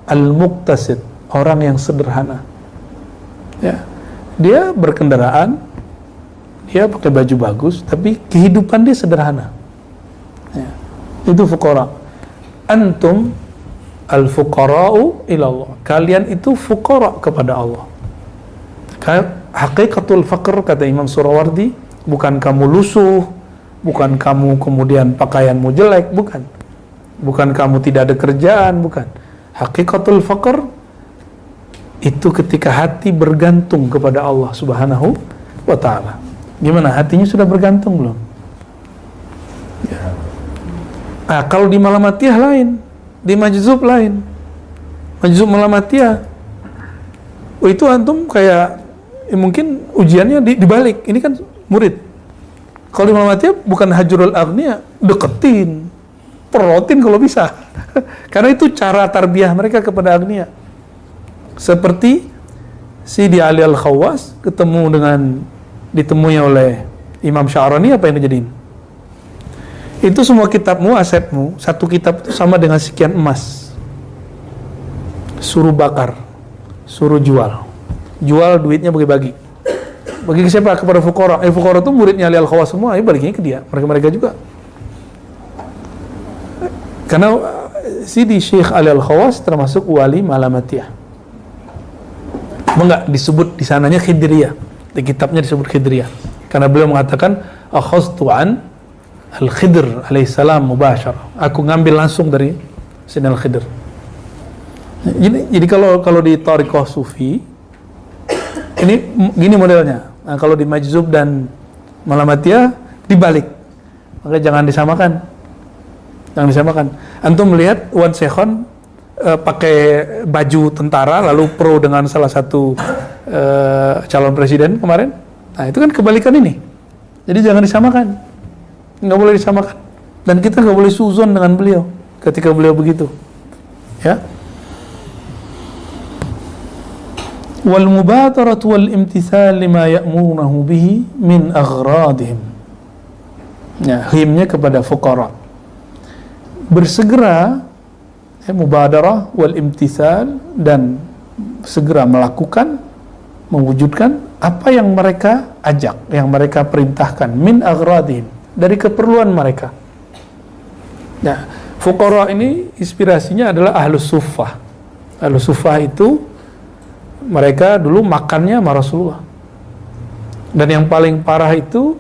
al-muqtasid, orang yang sederhana. Ya. Dia berkendaraan, dia pakai baju bagus, tapi kehidupan dia sederhana. Ya. Itu fuqara. Antum al-fuqara'u ilallah. Kalian itu fuqara kepada Allah. Hakikatul faqr, kata Imam Surawardi, bukan kamu lusuh, bukan kamu kemudian pakaianmu jelek, bukan. Bukan kamu tidak ada kerjaan, bukan. Hakikatul faqr itu ketika hati bergantung kepada Allah Subhanahu wa ta'ala. Gimana? Hatinya sudah bergantung belum? Ya. Nah, kalau di Malamatiyah lain, di Majzub lain. Majzub Malamatiyah, itu antum kayak mungkin ujiannya dibalik. Ini kan murid. Kalau di Malamatiyah bukan hajrul aghnia, deketin, perotin kalau bisa. Karena itu cara tarbiyah mereka kepada aghnia. Seperti Sidi Ali Al-Khawas ditemui oleh Imam Sya'rani, apa yang dijadiin? Itu semua kitabmu, asetmu, satu kitab itu sama dengan sekian emas. Suruh bakar, suruh jual. Jual, duitnya bagi-bagi. Bagi ke siapa? Kepada fuqara. Fuqara itu muridnya Ali Al-Khawas semua, baginya ke dia, mereka juga. Karena Sidi Syekh Ali Al-Khawas termasuk wali Malamatiyah. Enggak disebut di sananya Khidriyah. Di kitabnya disebut Khidriyah. Karena beliau mengatakan akhadtu an Al-Khidr alaihissalam mubashar. Aku ngambil langsung dari Sayyidina Al-Khidr. Jadi kalau di Thariqah Sufi ini gini modelnya. Nah, kalau di Majzub dan Malamatiyah dibalik. Maka jangan disamakan. Jangan disamakan. Antum melihat Wan Sekhon pakai baju tentara lalu pro dengan salah satu calon presiden kemarin. Nah, itu kan kebalikan ini. Jadi jangan disamakan. Nggak boleh disamakan. Dan kita nggak boleh suzon dengan beliau ketika beliau begitu. Ya. Wal mubadaratu wal imtithal lima ya'murunahu bihi min aghradihim. Ya, himnya kepada fuqara. Bersegera, mubadarah wal imtithal, dan segera melakukan, mewujudkan apa yang mereka ajak, yang mereka perintahkan, min aghradihim, dari keperluan mereka. Nah, fuqara ini inspirasinya adalah ahlus suffah. Ahlus suffah itu mereka dulu makannya sama Rasulullah. Dan yang paling parah itu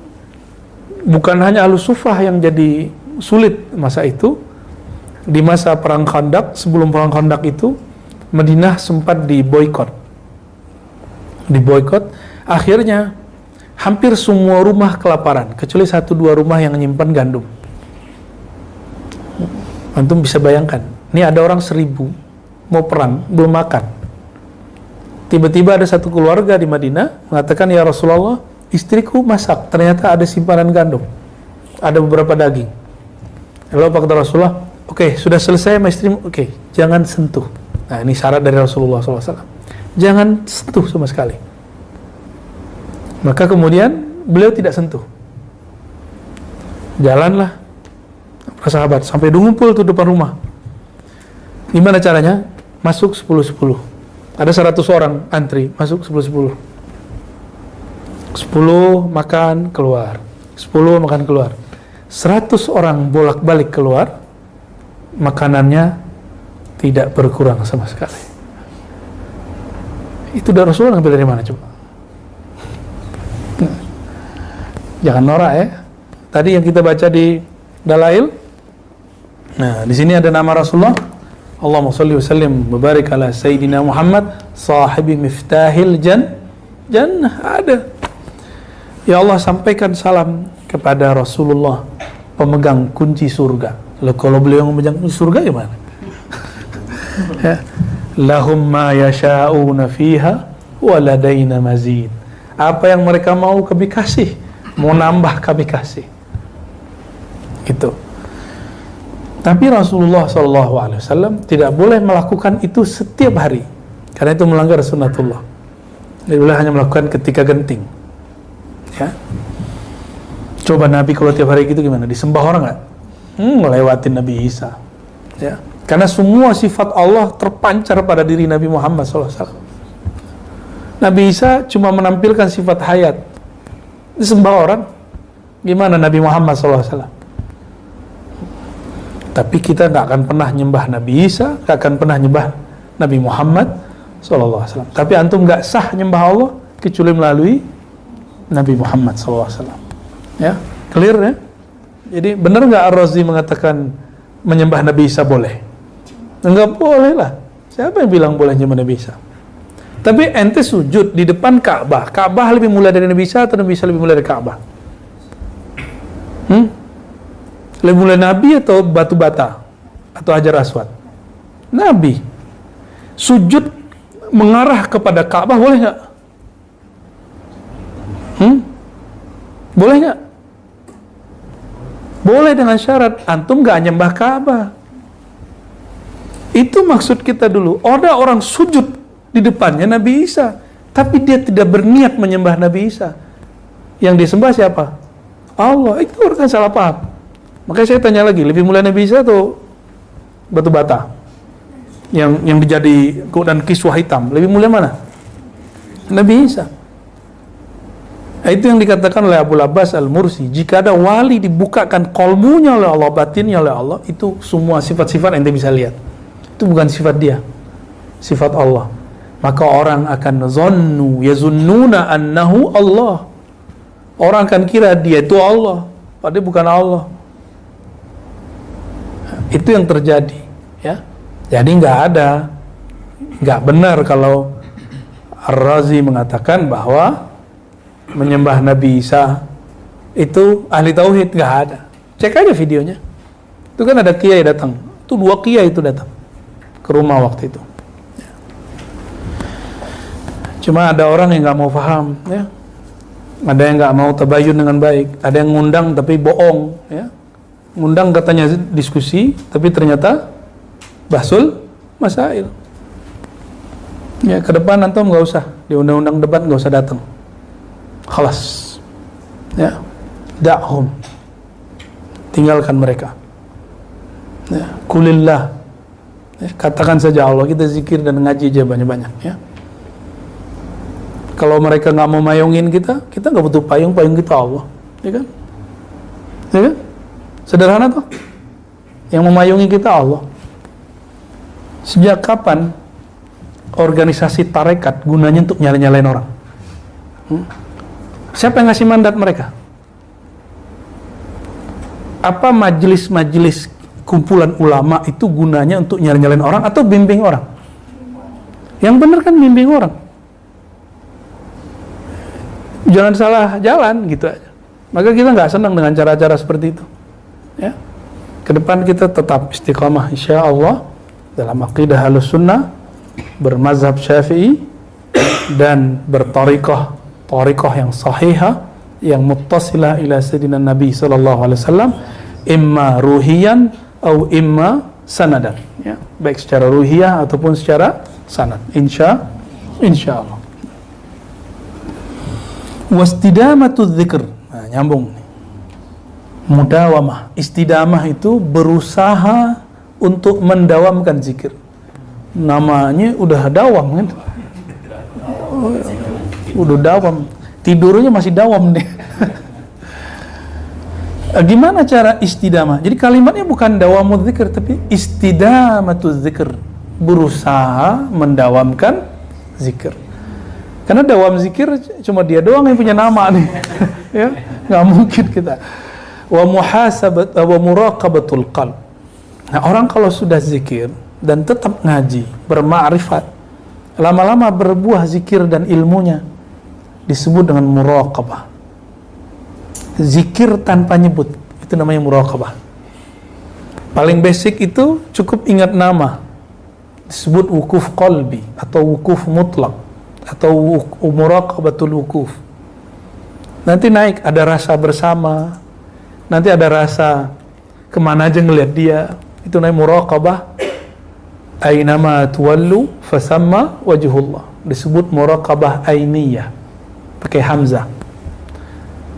bukan hanya ahlus suffah yang jadi sulit masa itu. Di masa perang Khandaq, sebelum perang Khandaq itu Madinah sempat diboikot. Akhirnya hampir semua rumah kelaparan, kecuali 1-2 rumah yang menyimpan gandum. Antum bisa bayangkan, ini ada orang 1000 mau perang, belum makan. Tiba-tiba ada satu keluarga di Madinah mengatakan, ya Rasulullah, istriku masak, ternyata ada simpanan gandum, ada beberapa daging. Lalu apa kata Rasulullah? Oke, sudah selesai sama istrimu, oke, jangan sentuh. Nah, ini syarat dari Rasulullah SAW. Jangan sentuh sama sekali. Maka kemudian beliau tidak sentuh. Jalanlah para sahabat sampai ngumpul tuh depan rumah. Gimana caranya? Masuk 10-10. Ada 100 orang antri, masuk 10-10. 10 makan keluar. 10 makan keluar. 100 orang bolak-balik keluar, makanannya tidak berkurang sama sekali. Itu dari Rasulullah ngambil dari mana coba? Jangan norak ya. Tadi yang kita baca di Dalail. Nah, di sini ada nama Rasulullah. Allahumma shalli wa sallim mubarik ala sayyidina Muhammad sahibi miftahil jannah. Ada. Ya Allah, sampaikan salam kepada Rasulullah, pemegang kunci surga. Loh, kalau beliau memegang kunci surga gimana? Ya. Lahum ma yasha'una fiha wa ladaina mazid. Apa yang mereka mau kami kasih, mau nambah kami kasih. Itu. Tapi Rasulullah SAW tidak boleh melakukan itu setiap hari, karena itu melanggar sunnatullah. Dia boleh hanya melakukan ketika genting. Ya. Coba Nabi kalau tiap hari gitu gimana? Disembah orang nggak? Ngelewatin Nabi Isa. Ya. Karena semua sifat Allah terpancar pada diri Nabi Muhammad SAW. Nabi Isa cuma menampilkan sifat hayat. Disembah orang. Gimana Nabi Muhammad SAW? Tapi kita nggak akan pernah nyembah Nabi Isa, nggak akan pernah nyembah Nabi Muhammad SAW. Tapi antum nggak sah nyembah Allah kecuali melalui Nabi Muhammad SAW. Ya, clear ya? Jadi benar nggak Ar-Razi mengatakan menyembah Nabi Isa boleh? Enggak boleh lah. Siapa yang bilang boleh nyembah Nabi Isa? Tapi ente sujud di depan Ka'bah. Ka'bah lebih mulia dari Nabi Isa atau Nabi Isa lebih mulia dari Ka'bah? Lebih mulia Nabi atau batu bata? Atau Hajar Aswad? Nabi. Sujud mengarah kepada Ka'bah boleh nggak? Boleh nggak? Boleh dengan syarat antum nggak nyembah Ka'bah. Itu maksud kita dulu. Ada orang sujud di depannya Nabi Isa, tapi dia tidak berniat menyembah Nabi Isa. Yang disembah siapa? Allah. Itu orang kan salah paham. Makanya saya tanya lagi, lebih mulia Nabi Isa atau batu bata yang dijadi dan kiswah hitam? Lebih mulia mana? Nabi Isa. Nah, itu yang dikatakan oleh Abu Abbas Al-Mursi, jika ada wali dibukakan kolbunya oleh Allah, batinnya oleh Allah, itu semua sifat-sifat ente bisa lihat. Itu bukan sifat dia, sifat Allah. Maka orang akan yazunnuna annahu Allah. Orang akan kira dia itu Allah, padahal bukan Allah. Itu yang terjadi, ya. Jadi nggak benar kalau Ar-Razi mengatakan bahwa menyembah Nabi Isa itu ahli tauhid. Nggak ada. Cek aja videonya. Itu kan ada kiai datang. Itu 2 kiai itu datang ke rumah waktu itu. Cuma ada orang yang nggak mau paham, ya. Ada yang nggak mau tabayun dengan baik. Ada yang ngundang tapi bohong, ya. Ngundang katanya diskusi, tapi ternyata bahsul masail. Ya, ke depan antum nggak usah di undang-undang debat, nggak usah datang. Khalas. Ya, da'hum. Tinggalkan mereka. Ya, kulillah. Ya, katakan saja Allah, kita zikir dan ngaji aja banyak-banyak, ya. Kalau mereka nggak mau mayungin kita nggak butuh payung kita Allah, ya kan? Ya kan? Sederhana tuh. Yang memayungi kita Allah. Sejak kapan organisasi tarekat gunanya untuk nyalain orang? Siapa yang ngasih mandat mereka? Apa majelis-majelis kumpulan ulama itu gunanya untuk nyalain orang atau bimbing orang? Yang benar kan bimbing orang. Jangan salah jalan gitu aja. Maka kita nggak senang dengan cara-cara seperti itu. Ya, ke depan kita tetap istiqamah insyaallah dalam aqidah Ahlussunnah, bermazhab Syafi'i dan bertariqah yang sahihah yang muttasilah ila sayyidina Nabi sallallahu alaihi wasallam, imma ruhiyan atau imma sanadan, ya, baik secara ruhiyah ataupun secara sanad, insyaallah. Wastidamatu dzikr. Nah, nyambung. Mudawamah, istidamah itu berusaha untuk mendawamkan zikir. Namanya udah dawam kan? Udah dawam, tidurnya masih dawam nih. Gimana cara istidamah? Jadi kalimatnya bukan dawamul zikir, tapi istidamatul zikir, berusaha mendawamkan zikir. Karena dawam zikir cuma dia doang yang punya nama nih. Ya, nggak mungkin kita. Wa muhasabat wa muraqabatul qalb. Nah, orang kalau sudah zikir, dan tetap ngaji, berma'rifat, lama-lama berbuah zikir dan ilmunya, disebut dengan muraqabah. Zikir tanpa nyebut, itu namanya muraqabah. Paling basic itu cukup ingat nama, disebut wukuf qalbi atau wukuf mutlak atau muraqabatul wukuf. Nanti naik, ada rasa bersama, nanti ada rasa kemana aja ngelihat dia, itu namanya muraqabah. Ainama tuwallu fasamma wajhullah, disebut muraqabah ainiyah pakai hamzah.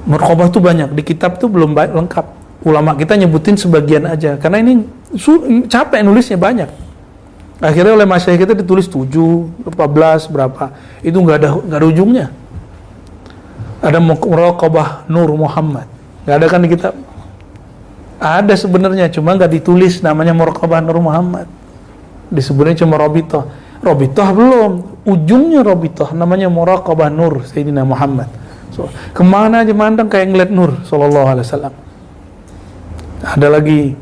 Muraqabah itu banyak, di kitab tuh belum lengkap, ulama kita nyebutin sebagian aja karena ini capek nulisnya banyak. Akhirnya oleh masyayikh kita ditulis 7, 14 berapa, itu nggak ada ujungnya. Ada muraqabah Nur Muhammad, nggak ada kan di kitab? Ada sebenarnya, cuma nggak ditulis namanya muraqabah Nur Muhammad, disebutnya cuma Robitoh. Robitoh belum, ujungnya Robitoh, namanya muraqabah Nur Sayyidina Muhammad. So, kemana aja mandang kayak ngeliat Nur Sallallahu Alaihi Wasallam. Ada lagi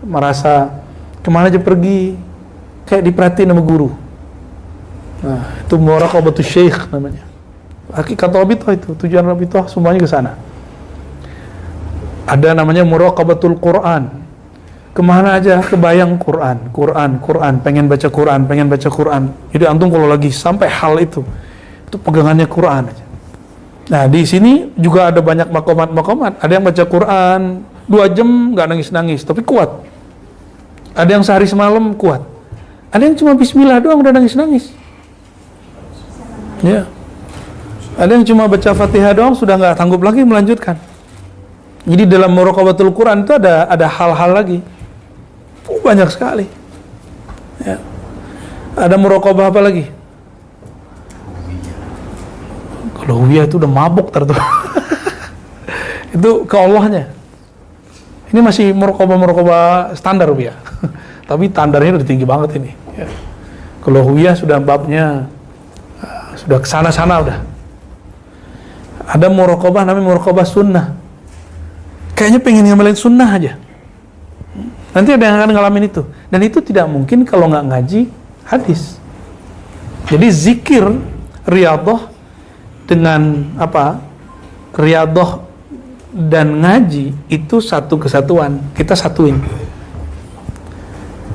merasa kemana aja pergi kayak diperhatiin sama guru. Nah, itu muraqabatul syekh namanya. Hakikat Robitoh itu, tujuan Robitoh semuanya ke sana. Ada namanya muraqabatul Quran. Kemana aja kebayang Quran, pengen baca Quran. Jadi antum kalau lagi sampai hal itu pegangannya Quran aja. Nah di sini juga ada banyak makomat. Ada yang baca Quran 2 jam nggak nangis, tapi kuat. Ada yang sehari semalam kuat. Ada yang cuma Bismillah doang udah nangis. Ya. Ada yang cuma baca Fatihah doang sudah nggak sanggup lagi melanjutkan. Jadi dalam muraqabatul Quran itu ada hal-hal lagi. Banyak sekali. Ya. Ada muraqabah apa lagi? Kalau Huwiyah itu udah mabuk tertuh. Itu ke Allahnya. Ini masih muraqabah standar Huwiyah. Tapi standarnya udah tinggi banget ini. Ya. Kalau Huwiyah sudah babnya sudah kesana-sana udah. Ada muraqabah namanya muraqabah sunnah. Kayaknya pengen ngamalin sunnah aja. Nanti ada yang akan ngalamin itu. Dan itu tidak mungkin kalau nggak ngaji hadis. Jadi zikir riyadhah dengan riyadhah dan ngaji itu satu kesatuan. Kita satuin.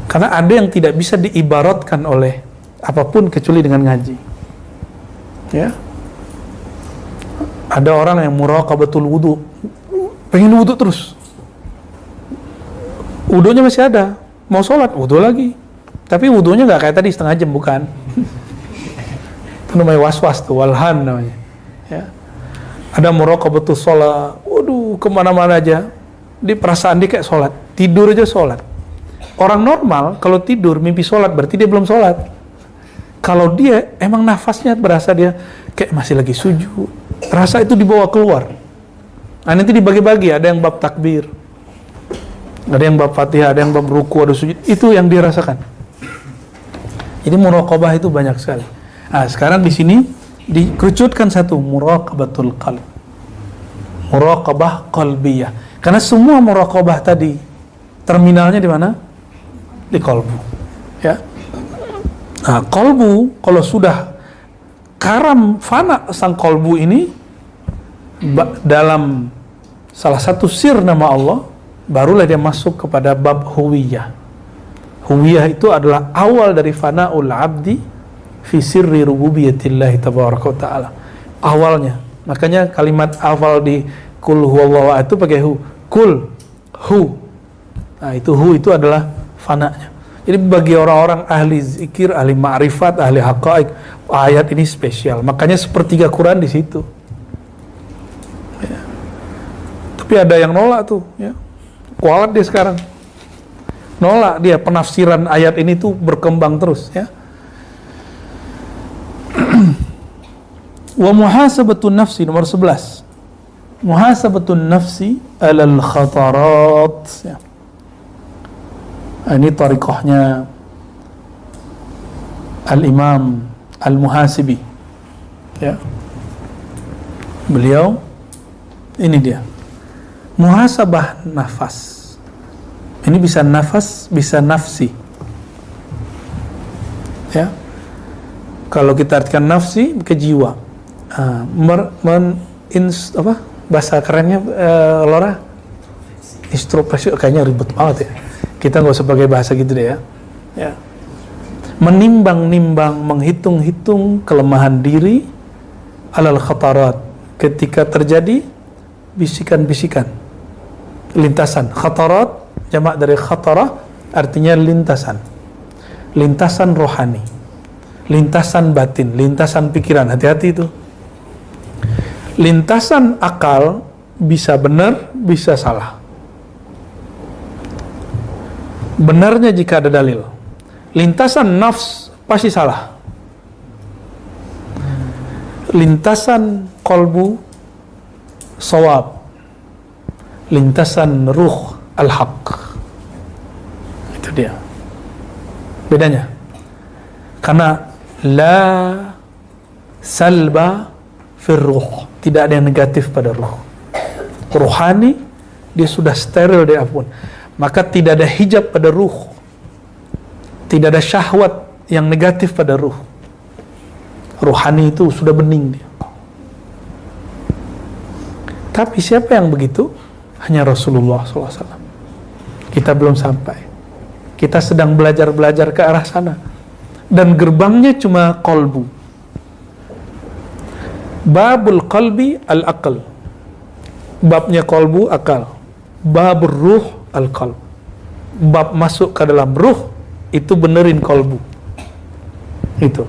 Karena ada yang tidak bisa diibaratkan oleh apapun kecuali dengan ngaji. Ya. Ada orang yang muraqabatul wudu, pengen wudu terus. Wudunya masih ada, mau sholat, wudu lagi. Tapi wudunya nggak kayak tadi setengah jam, bukan. Itu namanya was-was tuh, walhan namanya. Ya. Ada muraqabatul sholat, waduh kemana-mana aja. Di perasaan dia kayak sholat, tidur aja sholat. Orang normal kalau tidur mimpi sholat berarti dia belum sholat. Kalau dia emang nafasnya berasa dia kayak masih lagi sujud, rasa itu dibawa keluar. Nah nanti dibagi-bagi, ada yang bab takbir, ada yang bab Fatihah, ada yang bab ruku, ada sujud, itu yang dirasakan. Jadi muraqabah itu banyak sekali. Nah, sekarang di sini dikerucutkan satu, muraqabatul qalb. Muraqabah qalbiyah. Karena semua muraqabah tadi terminalnya di mana? Di qalbu. Ya. Nah, qalbu kalau sudah karam fana sang qalbu ini dalam salah satu sir nama Allah, barulah dia masuk kepada bab huwiyah. Huwiyah itu adalah awal dari fana'ul abdi fi sirri rububiyyatillahi tabaraka wa ta'ala. Awalnya. Makanya kalimat awal di kul huwallahu itu pakai hu. Kul hu. Nah, itu hu itu adalah fana'nya. Jadi bagi orang-orang ahli zikir, ahli ma'rifat, ahli haqa'iq, ayat ini spesial. Makanya sepertiga Quran di situ. Ya. Tapi ada yang nolak tuh, ya. Kualat dia sekarang. Nolak dia, penafsiran ayat ini tuh berkembang terus, ya. Wa muhasabatun nafsi nomor 11. Muhasabatun nafsi alal khatarat, ya. Ini tariqahnya Al-Imam Al-Muhasibi, ya. Beliau ini dia muhasabah nafas. Ini bisa nafas, bisa nafsi. Ya. Kalau kita artikan nafsi ke jiwa. Bahasa kerennya Lora? Introspeksi, kayaknya ribet banget ya. Kita nggak usah pakai bahasa gitu deh ya. Ya. Menimbang-nimbang, menghitung-hitung kelemahan diri alal khatarat, ketika terjadi bisikan-bisikan, lintasan. Khatarat jamak dari khatara, artinya lintasan, lintasan rohani, lintasan batin, lintasan pikiran. Hati-hati itu. Lintasan akal bisa benar, bisa salah. Benarnya jika ada dalil. Lintasan nafs pasti salah. Lintasan kolbu sawab. Lintasan ruh al-haq. Itu dia bedanya. Karena la salba fir ruh, tidak ada yang negatif pada ruh. Ruhani dia sudah steril dari apapun. Maka tidak ada hijab pada ruh. Tidak ada syahwat yang negatif pada ruh. Ruhani itu sudah bening dia. Tapi siapa yang begitu? Hanya Rasulullah SAW. Kita belum sampai. Kita sedang belajar-belajar ke arah sana. Dan gerbangnya cuma qalbu. Babul qalbi al-aql. Babnya qalbu, akal. Babur ruh al-qalb. Bab masuk ke dalam ruh, itu benerin kolbu. Itu.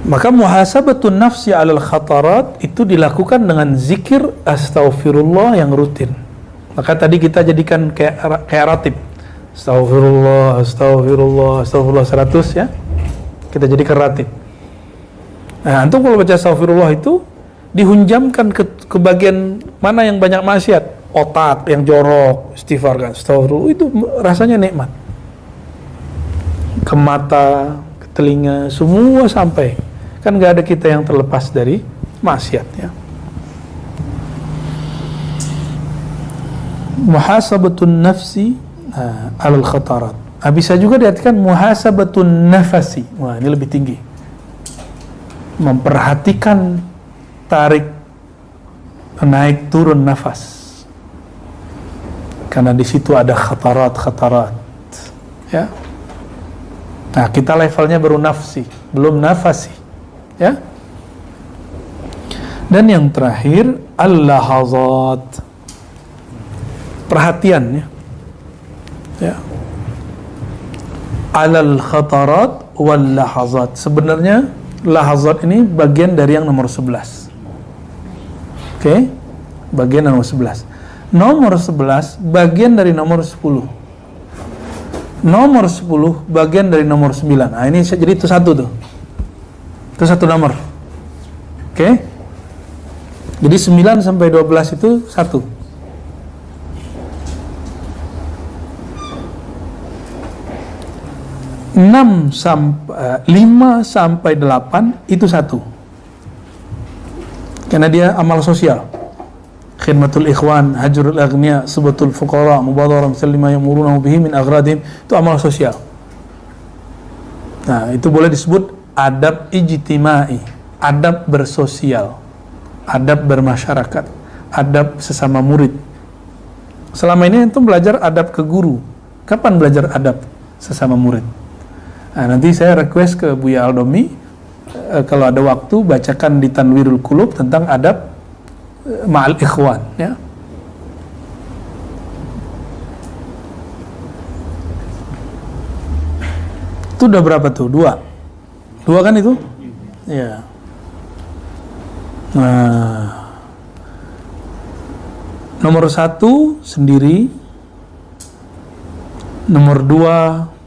Maka muhasabatun nafsi alal khatarat itu dilakukan dengan zikir astaghfirullah yang rutin. Maka tadi kita jadikan kayak ratib. Astaghfirullah, astaghfirullah, astaghfirullah 100 ya. Kita jadikan ratib. Nah, antum kalau baca astaghfirullah itu dihunjamkan ke bagian mana yang banyak maksiat. Otak yang jorok, istighfar kan, astaghfirullah, itu rasanya nikmat. Ke mata, ke telinga, semua sampai. Kan gak ada kita yang terlepas dari maksiat ya. Muhasabatun nafsi alal khatarat. Bisa juga diartikan muhasabatun nafasi. Wah, ini lebih tinggi. Memperhatikan tarik, naik turun nafas. Karena di situ ada khatarat, ya. Nah, kita levelnya baru nafsi, belum nafasi, ya. Dan yang terakhir al-lahazat, perhatian, ya. Alal khatarat wal lahazat. Sebenarnya lahazat ini bagian dari yang nomor 11. Oke? Bagian nomor 11. Nomor 11 bagian dari nomor 10. Nomor 10 bagian dari nomor 9. Nah, ini jadi itu satu tuh. Itu satu nomor. Oke? Jadi 9 sampai 12 itu satu. Lima sampai 8 itu satu. Karena dia amal sosial. Khidmatul ikhwan, hajrul aghniya, subatul fuqara, mubadharah lima yamuruna bihi min aghradihim, itu amal sosial. Nah, itu boleh disebut adab ijtimai, adab bersosial, adab bermasyarakat, adab sesama murid. Selama ini itu belajar adab ke guru. Kapan belajar adab sesama murid? Nah, nanti saya request ke Buya Aldomi, kalau ada waktu bacakan di Tanwirul Qulub tentang adab ma'al ikhwan, ya. Itu udah berapa tuh? Dua kan itu? Ya. Nah, nomor 1 sendiri, nomor 2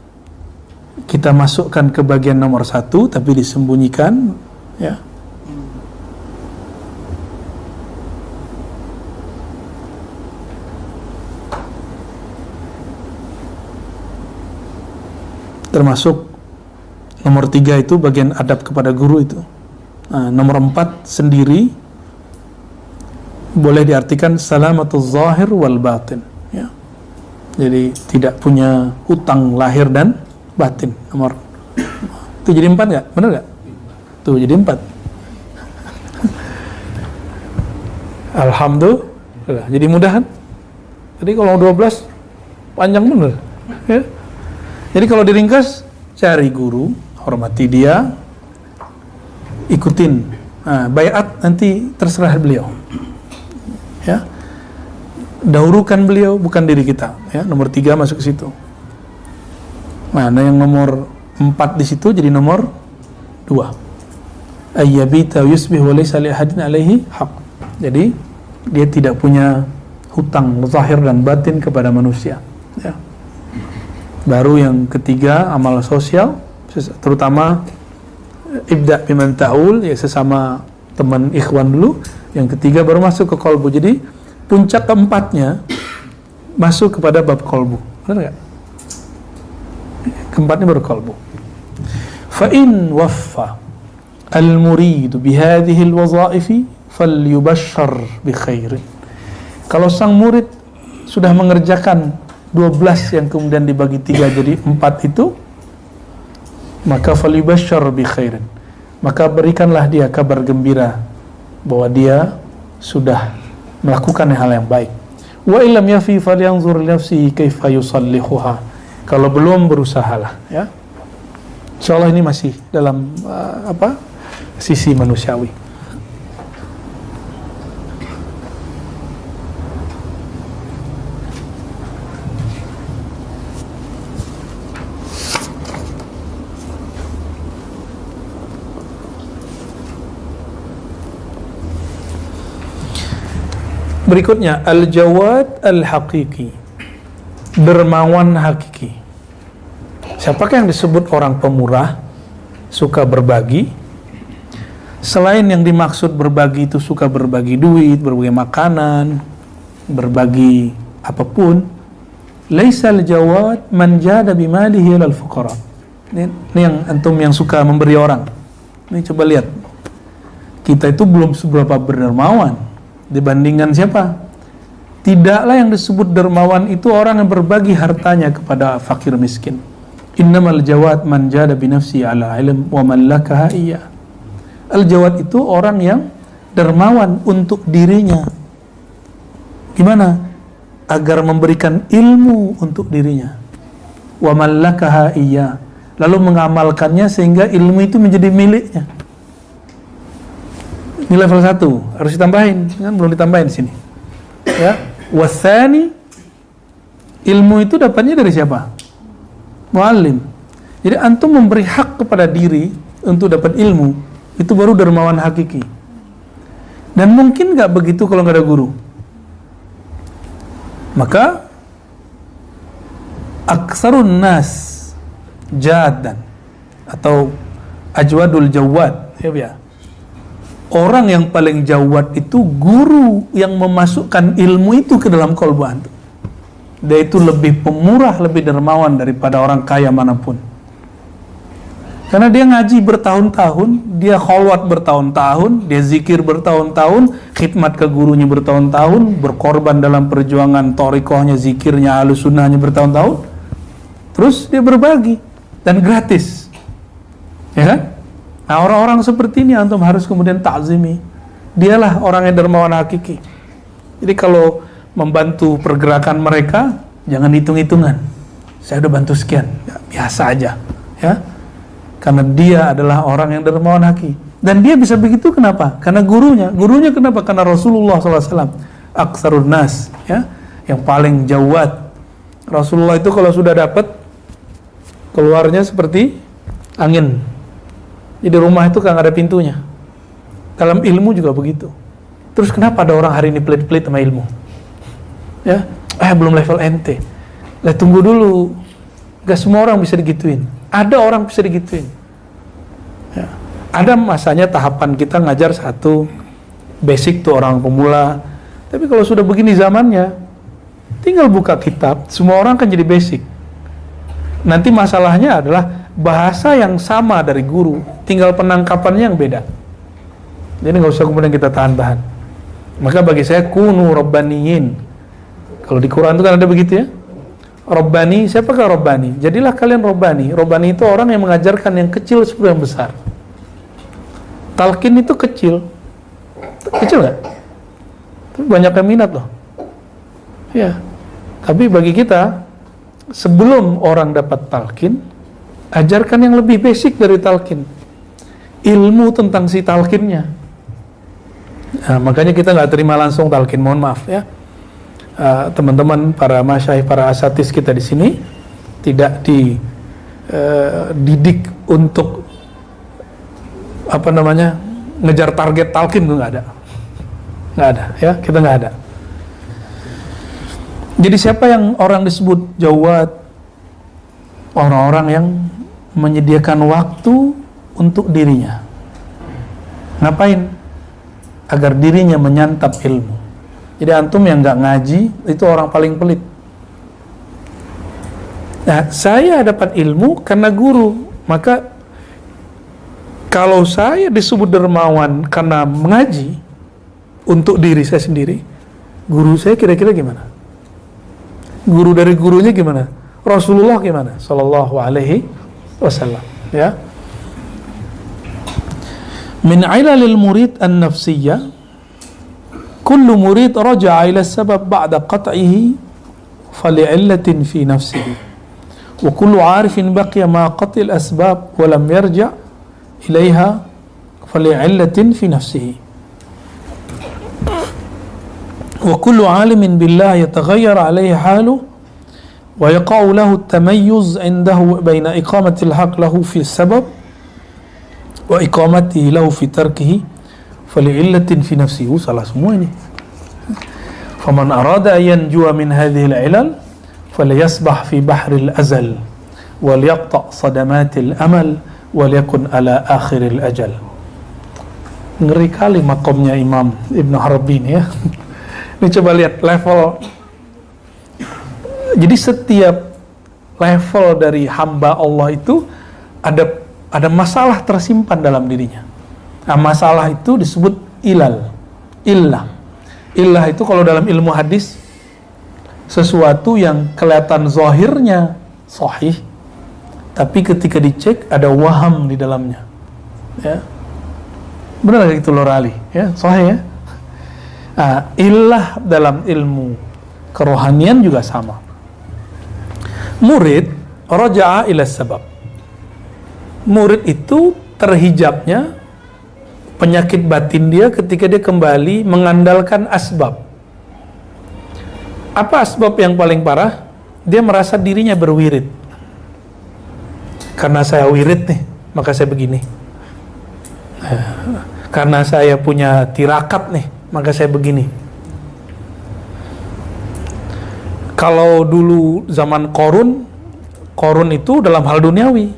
kita masukkan ke bagian nomor 1 tapi disembunyikan, ya. Termasuk nomor 3 itu bagian adab kepada guru itu. Nah, nomor 4 sendiri boleh diartikan salamatuz zahir wal batin, ya. Jadi tidak punya hutang lahir dan batin. Nomor itu jadi 4 nggak? Benar nggak? Tuh jadi 4. Alhamdulillah. Jadi mudah kan? Jadi kalau 12 panjang bener. Ya. Jadi kalau diringkas, cari guru, hormati dia, ikutin. Nah, baiat nanti terserah beliau. Ya. Dahulukan beliau, bukan diri kita. Ya, nomor 3 masuk ke situ. Nah, yang nomor 4 di situ jadi nomor 2. Ayyabita yusbih wa laysa li ahadin alaihi haq. Jadi dia tidak punya hutang zahir dan batin kepada manusia. Ya. Baru yang ketiga, amal sosial, terutama ibda biman ta'ul, ya sesama teman ikhwan dulu. Yang ketiga baru masuk ke kolbu. Jadi puncak keempatnya masuk kepada bab kolbu. Benar nggak? Keempatnya baru kolbu. Fa in waffa al-muridu bihadhihi al-wazaifi falyubashshar bi khairin. Kalau sang murid sudah mengerjakan 12 yang kemudian dibagi 3 jadi 4 itu, maka falyubashshar bi khairin. Maka berikanlah dia kabar gembira bahwa dia sudah melakukan hal yang baik. Wa illam yafi falyanzur li nafsihi kaifa yusallihuha. Kalau belum, berusahalah, ya. Insyaallah ini masih dalam sisi manusiawi. Berikutnya al-jawad al-haqiqi, dermawan hakiki. Siapakah yang disebut orang pemurah, suka berbagi? Selain yang dimaksud berbagi itu suka berbagi duit, berbagi makanan, berbagi apapun. Laisal jawad man jada bimalihi lil fuqara. Ini yang antum yang suka memberi orang. Ini coba lihat. Kita itu belum seberapa berdermawan dibandingkan siapa? Tidaklah yang disebut dermawan itu orang yang berbagi hartanya kepada fakir miskin. Innamal jawad man jada binafsi ala ilm wa man lakaha iya. Al-jawad itu orang yang dermawan untuk dirinya. Gimana? Agar memberikan ilmu untuk dirinya. Wa man lakaha iya. Lalu mengamalkannya sehingga ilmu itu menjadi miliknya. Ini level 1, harus ditambahin, kan belum ditambahin di sini. Ya, wasani, ilmu itu dapatnya dari siapa? Muallim. Jadi antum memberi hak kepada diri untuk dapat ilmu, itu baru dermawan hakiki. Dan mungkin nggak begitu kalau nggak ada guru. Maka aksarun nas jadan atau ajwadul jawad, ya. Orang yang paling jawad itu guru yang memasukkan ilmu itu ke dalam qalbu antum. Dia itu lebih pemurah, lebih dermawan daripada orang kaya manapun. Karena dia ngaji bertahun-tahun, dia kholwat bertahun-tahun, dia zikir bertahun-tahun, khidmat ke gurunya bertahun-tahun, berkorban dalam perjuangan thariqahnya, zikirnya, ahlus sunnahnya bertahun-tahun. Terus dia berbagi dan gratis. Ya kan? Nah, orang-orang seperti ini antum harus kemudian ta'zimi. Dialah orang yang dermawan hakiki. Jadi kalau membantu pergerakan mereka, jangan hitung-hitungan. Saya udah bantu sekian, ya, biasa aja, ya. Karena dia adalah orang yang dermawan hakiki. Dan dia bisa begitu kenapa? Karena gurunya. Gurunya kenapa? Karena Rasulullah SAW aksarun nas, ya, yang paling jawad. Rasulullah itu kalau sudah dapat, keluarnya seperti angin. Jadi rumah itu kan ada pintunya. Dalam ilmu juga begitu. Terus kenapa ada orang hari ini pelit-pelit sama ilmu? Ya, belum level ente. Lah tunggu dulu. Gak semua orang bisa digituin. Ada orang bisa digituin. Ya. Ada masanya tahapan kita ngajar satu basic tuh orang pemula. Tapi kalau sudah begini zamannya, tinggal buka kitab, semua orang kan jadi basic. Nanti masalahnya adalah bahasa yang sama dari guru, tinggal penangkapannya yang beda. Jadi nggak usah kemudian kita tahan-tahan. Maka bagi saya kunu rabbaniyin. Kalau di Quran itu kan ada begitu ya. Robbani, siapakah Robbani? Jadilah kalian Robbani. Robbani itu orang yang mengajarkan yang kecil seperti yang besar. Talqin itu kecil. Kecil nggak? Tapi banyak yang minat loh. Ya. Tapi bagi kita, sebelum orang dapat talqin, ajarkan yang lebih basic dari talqin. Ilmu tentang si talqinnya. Nah, makanya kita nggak terima langsung talqin, mohon maaf ya. Teman-teman, para masyayikh, para asatis kita di sini tidak dididik untuk ngejar target talqin, itu nggak ada ya, kita nggak ada. Jadi siapa yang orang disebut jawad? Orang-orang yang menyediakan waktu untuk dirinya. Ngapain? Agar dirinya menyantap ilmu. Jadi antum yang nggak ngaji itu orang paling pelit. Nah, saya dapat ilmu karena guru. Maka kalau saya disebut dermawan karena mengaji untuk diri saya sendiri, guru saya kira-kira gimana? Guru dari gurunya gimana? Rasulullah gimana? Sallallahu alaihi wasallam. Ya. Min ilalil murid an-nafsiyah, kullu murid raja'a ila sabab ba'da qat'ihi fali'illatin fi nafsihi wa kullu 'arifin baqiya ma qat'il asbab wa lam yarja' ilaiha fali'illatin fi nafsihi wa kullu 'alimin billah yataghayyar 'alayhi haluhu wa yaqa'u lahu at-tamayyuz 'indahu bayna iqamati al-haqq lahu fi sabab wa iqamatihi lahu fi tarkihi fali'illatin fi nafsihi. Salah semua ini. Faman arada yanjuwa min hadhihi al-'ilal falyasbah fi bahril azal wal yaqta' sadamatil amal wal yakun ala akhiril ajal. Ngeri kali makomnya Imam Ibn Arabi ini ya. Ini coba lihat level. Jadi setiap level dari hamba Allah itu ada masalah tersimpan dalam dirinya. Nah, masalah itu disebut illah. Illah itu kalau dalam ilmu hadis sesuatu yang kelihatan zahirnya sahih, tapi ketika dicek ada waham di dalamnya. Ya. Benar gitu Lor Ali? Ya, sahih ya. Nah, illah dalam ilmu kerohanian juga sama. Murid raja'a ila sabab. Murid itu terhijabnya penyakit batin dia ketika dia kembali mengandalkan asbab. Apa asbab yang paling parah? Dia merasa dirinya berwirid. Karena saya wirid nih, maka saya begini. Karena saya punya tirakat nih, maka saya begini. Kalau dulu zaman Korun itu dalam hal duniawi,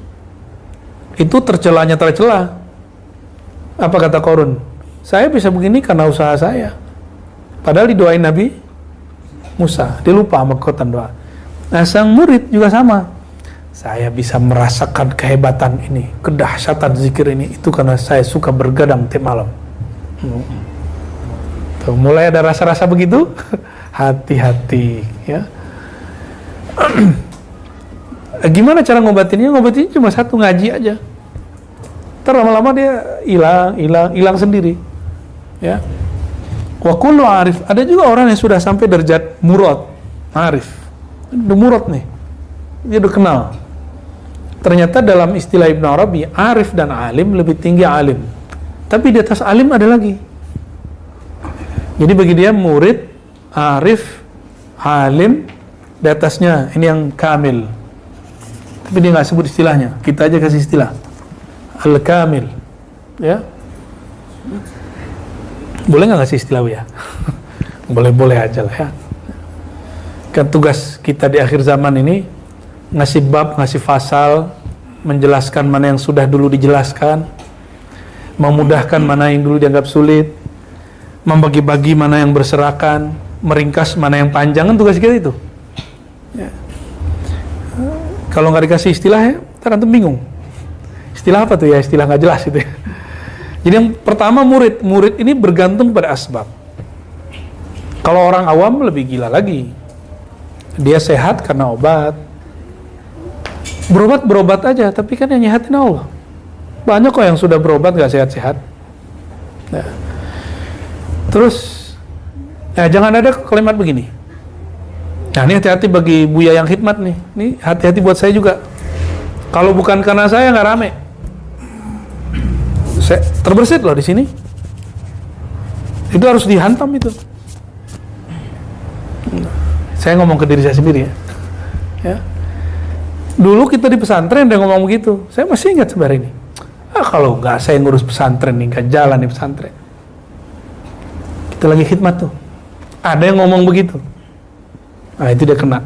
itu tercelanya tercela. Apa kata Korun? Saya bisa begini karena usaha saya. Padahal didoain Nabi Musa, dia lupa sama kekuatan doa. Nah, sang murid juga sama. Saya bisa merasakan kehebatan ini, kedahsyatan zikir ini, itu karena saya suka bergadang tiap malam. Tuh, mulai ada rasa-rasa begitu, hati-hati ya. Gimana cara ngobatinnya? Ngobatinnya cuma satu, ngaji aja. Terus lama-lama dia hilang sendiri. Ya. Wa kullu arif, ada juga orang yang sudah sampai derajat murad, arif. Udah murad nih. Dia udah kenal. Ternyata dalam istilah Ibn Arabi, arif dan alim lebih tinggi alim. Tapi di atas alim ada lagi. Jadi bagi dia murid, arif, alim, di atasnya ini yang kamil. Tapi dia nggak sebut istilahnya. Kita aja kasih istilah. Al-Kamil, ya. Boleh nggak ngasih istilah ya? Boleh-boleh aja lah ya. Kan tugas kita di akhir zaman ini ngasih bab, ngasih fasal, menjelaskan mana yang sudah dulu dijelaskan, memudahkan mana yang dulu dianggap sulit, membagi-bagi mana yang berserakan, meringkas mana yang panjang, kan tugas kita itu. Ya. Kalau nggak dikasih istilahnya, ntar antum bingung. Istilah apa tuh ya? Istilah nggak jelas itu ya. Jadi yang pertama murid ini bergantung pada asbab. Kalau orang awam lebih gila lagi. Dia sehat karena obat. Berobat aja, tapi kan yang nyehatin Allah. Banyak kok yang sudah berobat gak sehat-sehat. Nah. Terus, jangan ada kalimat begini. Nah, ini hati-hati bagi Buya yang khidmat nih. Ini hati-hati buat saya juga. Kalau bukan karena saya nggak rame. Saya terbersit loh di sini. Itu harus dihantam itu. Saya ngomong ke diri saya sendiri ya. Ya. Dulu kita di pesantren dia ngomong begitu. Saya masih ingat sebenarnya ini. Kalau nggak saya ngurus pesantren nih, nggak jalan di pesantren. Kita lagi khidmat tuh. Ada yang ngomong begitu. Nah, itu dia kena.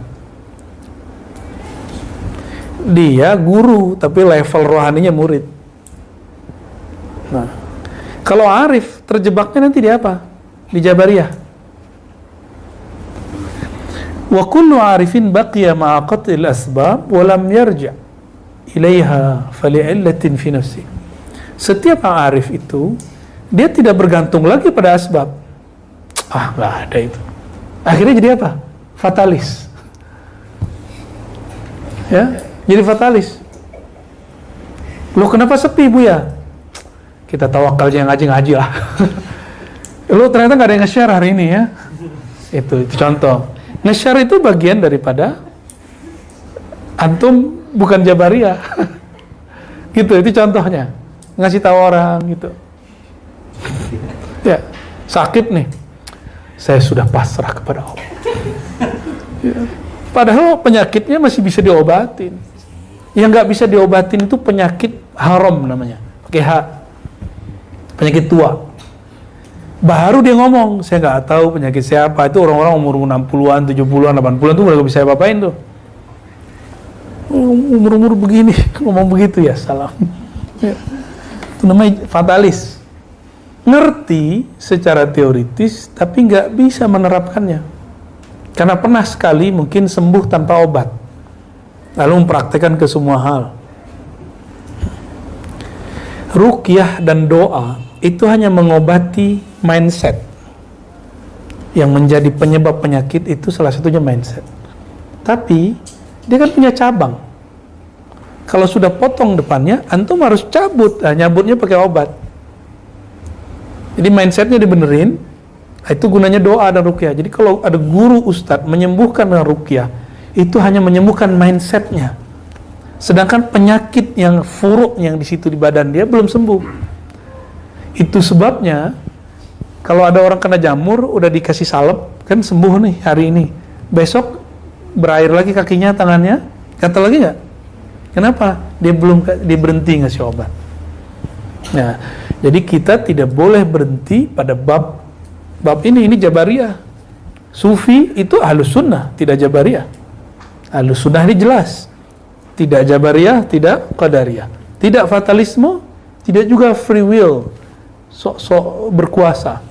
Dia guru, tapi level rohaninya murid. Nah, kalau arif, terjebaknya nanti di apa? Di Jabariyah. Wa kullu arifin baqiya ma'a qat'il asbab wa lam yarja' ilaiha fali'illatin fi nafsi. Setiap arif itu, dia tidak bergantung lagi pada asbab. Nggak ada itu. Akhirnya jadi apa? Fatalis. Ya, jadi fatalis. Loh, kenapa sepi, Bu ya? Kita tawakal aja, ngaji lah. Loh, ternyata nggak ada yang nge-share hari ini ya. Itu contoh. Nge-share itu bagian daripada antum bukan Jabariyah. Gitu, itu contohnya. Ngasih tahu orang gitu. Ya, sakit nih. Saya sudah pasrah kepada Allah. Ya. Padahal penyakitnya masih bisa diobatin. Yang nggak bisa diobatin itu penyakit haram namanya. Pakai H. Penyakit tua. Baru dia ngomong, saya nggak tahu penyakit siapa. Itu orang-orang umur 60-an, 70-an, 80-an tuh udah bisa apa-apain tuh. Umur-umur begini, ngomong begitu ya, salam. Ya. Itu namanya fatalis. Ngerti secara teoritis, tapi nggak bisa menerapkannya. Karena pernah sekali mungkin sembuh tanpa obat. Lalu mempraktekkan ke semua hal. Ruqyah dan doa itu hanya mengobati mindset. Yang menjadi penyebab penyakit itu salah satunya mindset. Tapi dia kan punya cabang. Kalau sudah potong depannya, antum harus cabut. Nyabutnya pakai obat. Jadi mindsetnya dibenerin. Itu gunanya doa dan ruqyah. Jadi kalau ada guru ustadz menyembuhkan dengan ruqyah, itu hanya menyembuhkan mindsetnya. Sedangkan penyakit yang furuk yang di situ di badan dia belum sembuh. Itu sebabnya kalau ada orang kena jamur udah dikasih salep kan sembuh nih hari ini, besok berair lagi kakinya, tangannya, gatal lagi nggak? Kenapa? Dia berhenti ngasih obat. Nah, jadi kita tidak boleh berhenti pada bab ini Jabariyah. Sufi itu Ahlus Sunnah, tidak Jabariyah. Ahlus Sunnah ini jelas, tidak Jabariyah, tidak Qadariyah, tidak fatalisme, tidak juga free will, sok-sok berkuasa.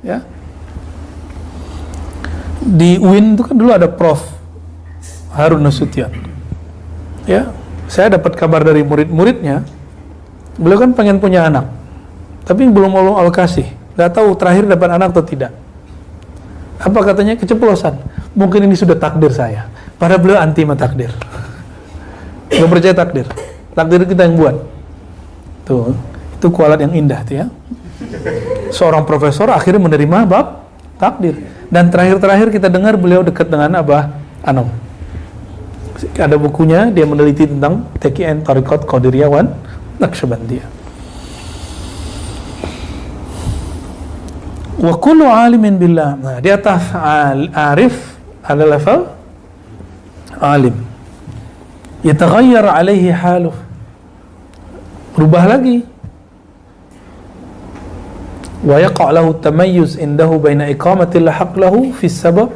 Ya. Di UIN itu kan dulu ada Prof. Harun Nasution. Ya, saya dapat kabar dari murid-muridnya, beliau kan pengen punya anak, tapi belum Allah kasih. Nggak tahu terakhir dapat anak atau tidak. Apa katanya? Keceplosan. Mungkin ini sudah takdir saya. Padahal beliau anti sama takdir. Nggak percaya takdir. Takdir kita yang buat. Tuh, itu kualat yang indah tuh ya. Seorang profesor akhirnya menerima bab takdir. Dan terakhir-terakhir kita dengar beliau dekat dengan Abah Anom. Ada bukunya, dia meneliti tentang TKN Tariqat Qadiriyah wan Naqsyabandiyah. Wa kullu alimin billah. Nah, di atas arif ada level alim. Yataghayyar alaihi haluh. Berubah lagi. Wa yaqa' lahu tamayyuz indahu baina iqamati al-haqq lahu fi sabab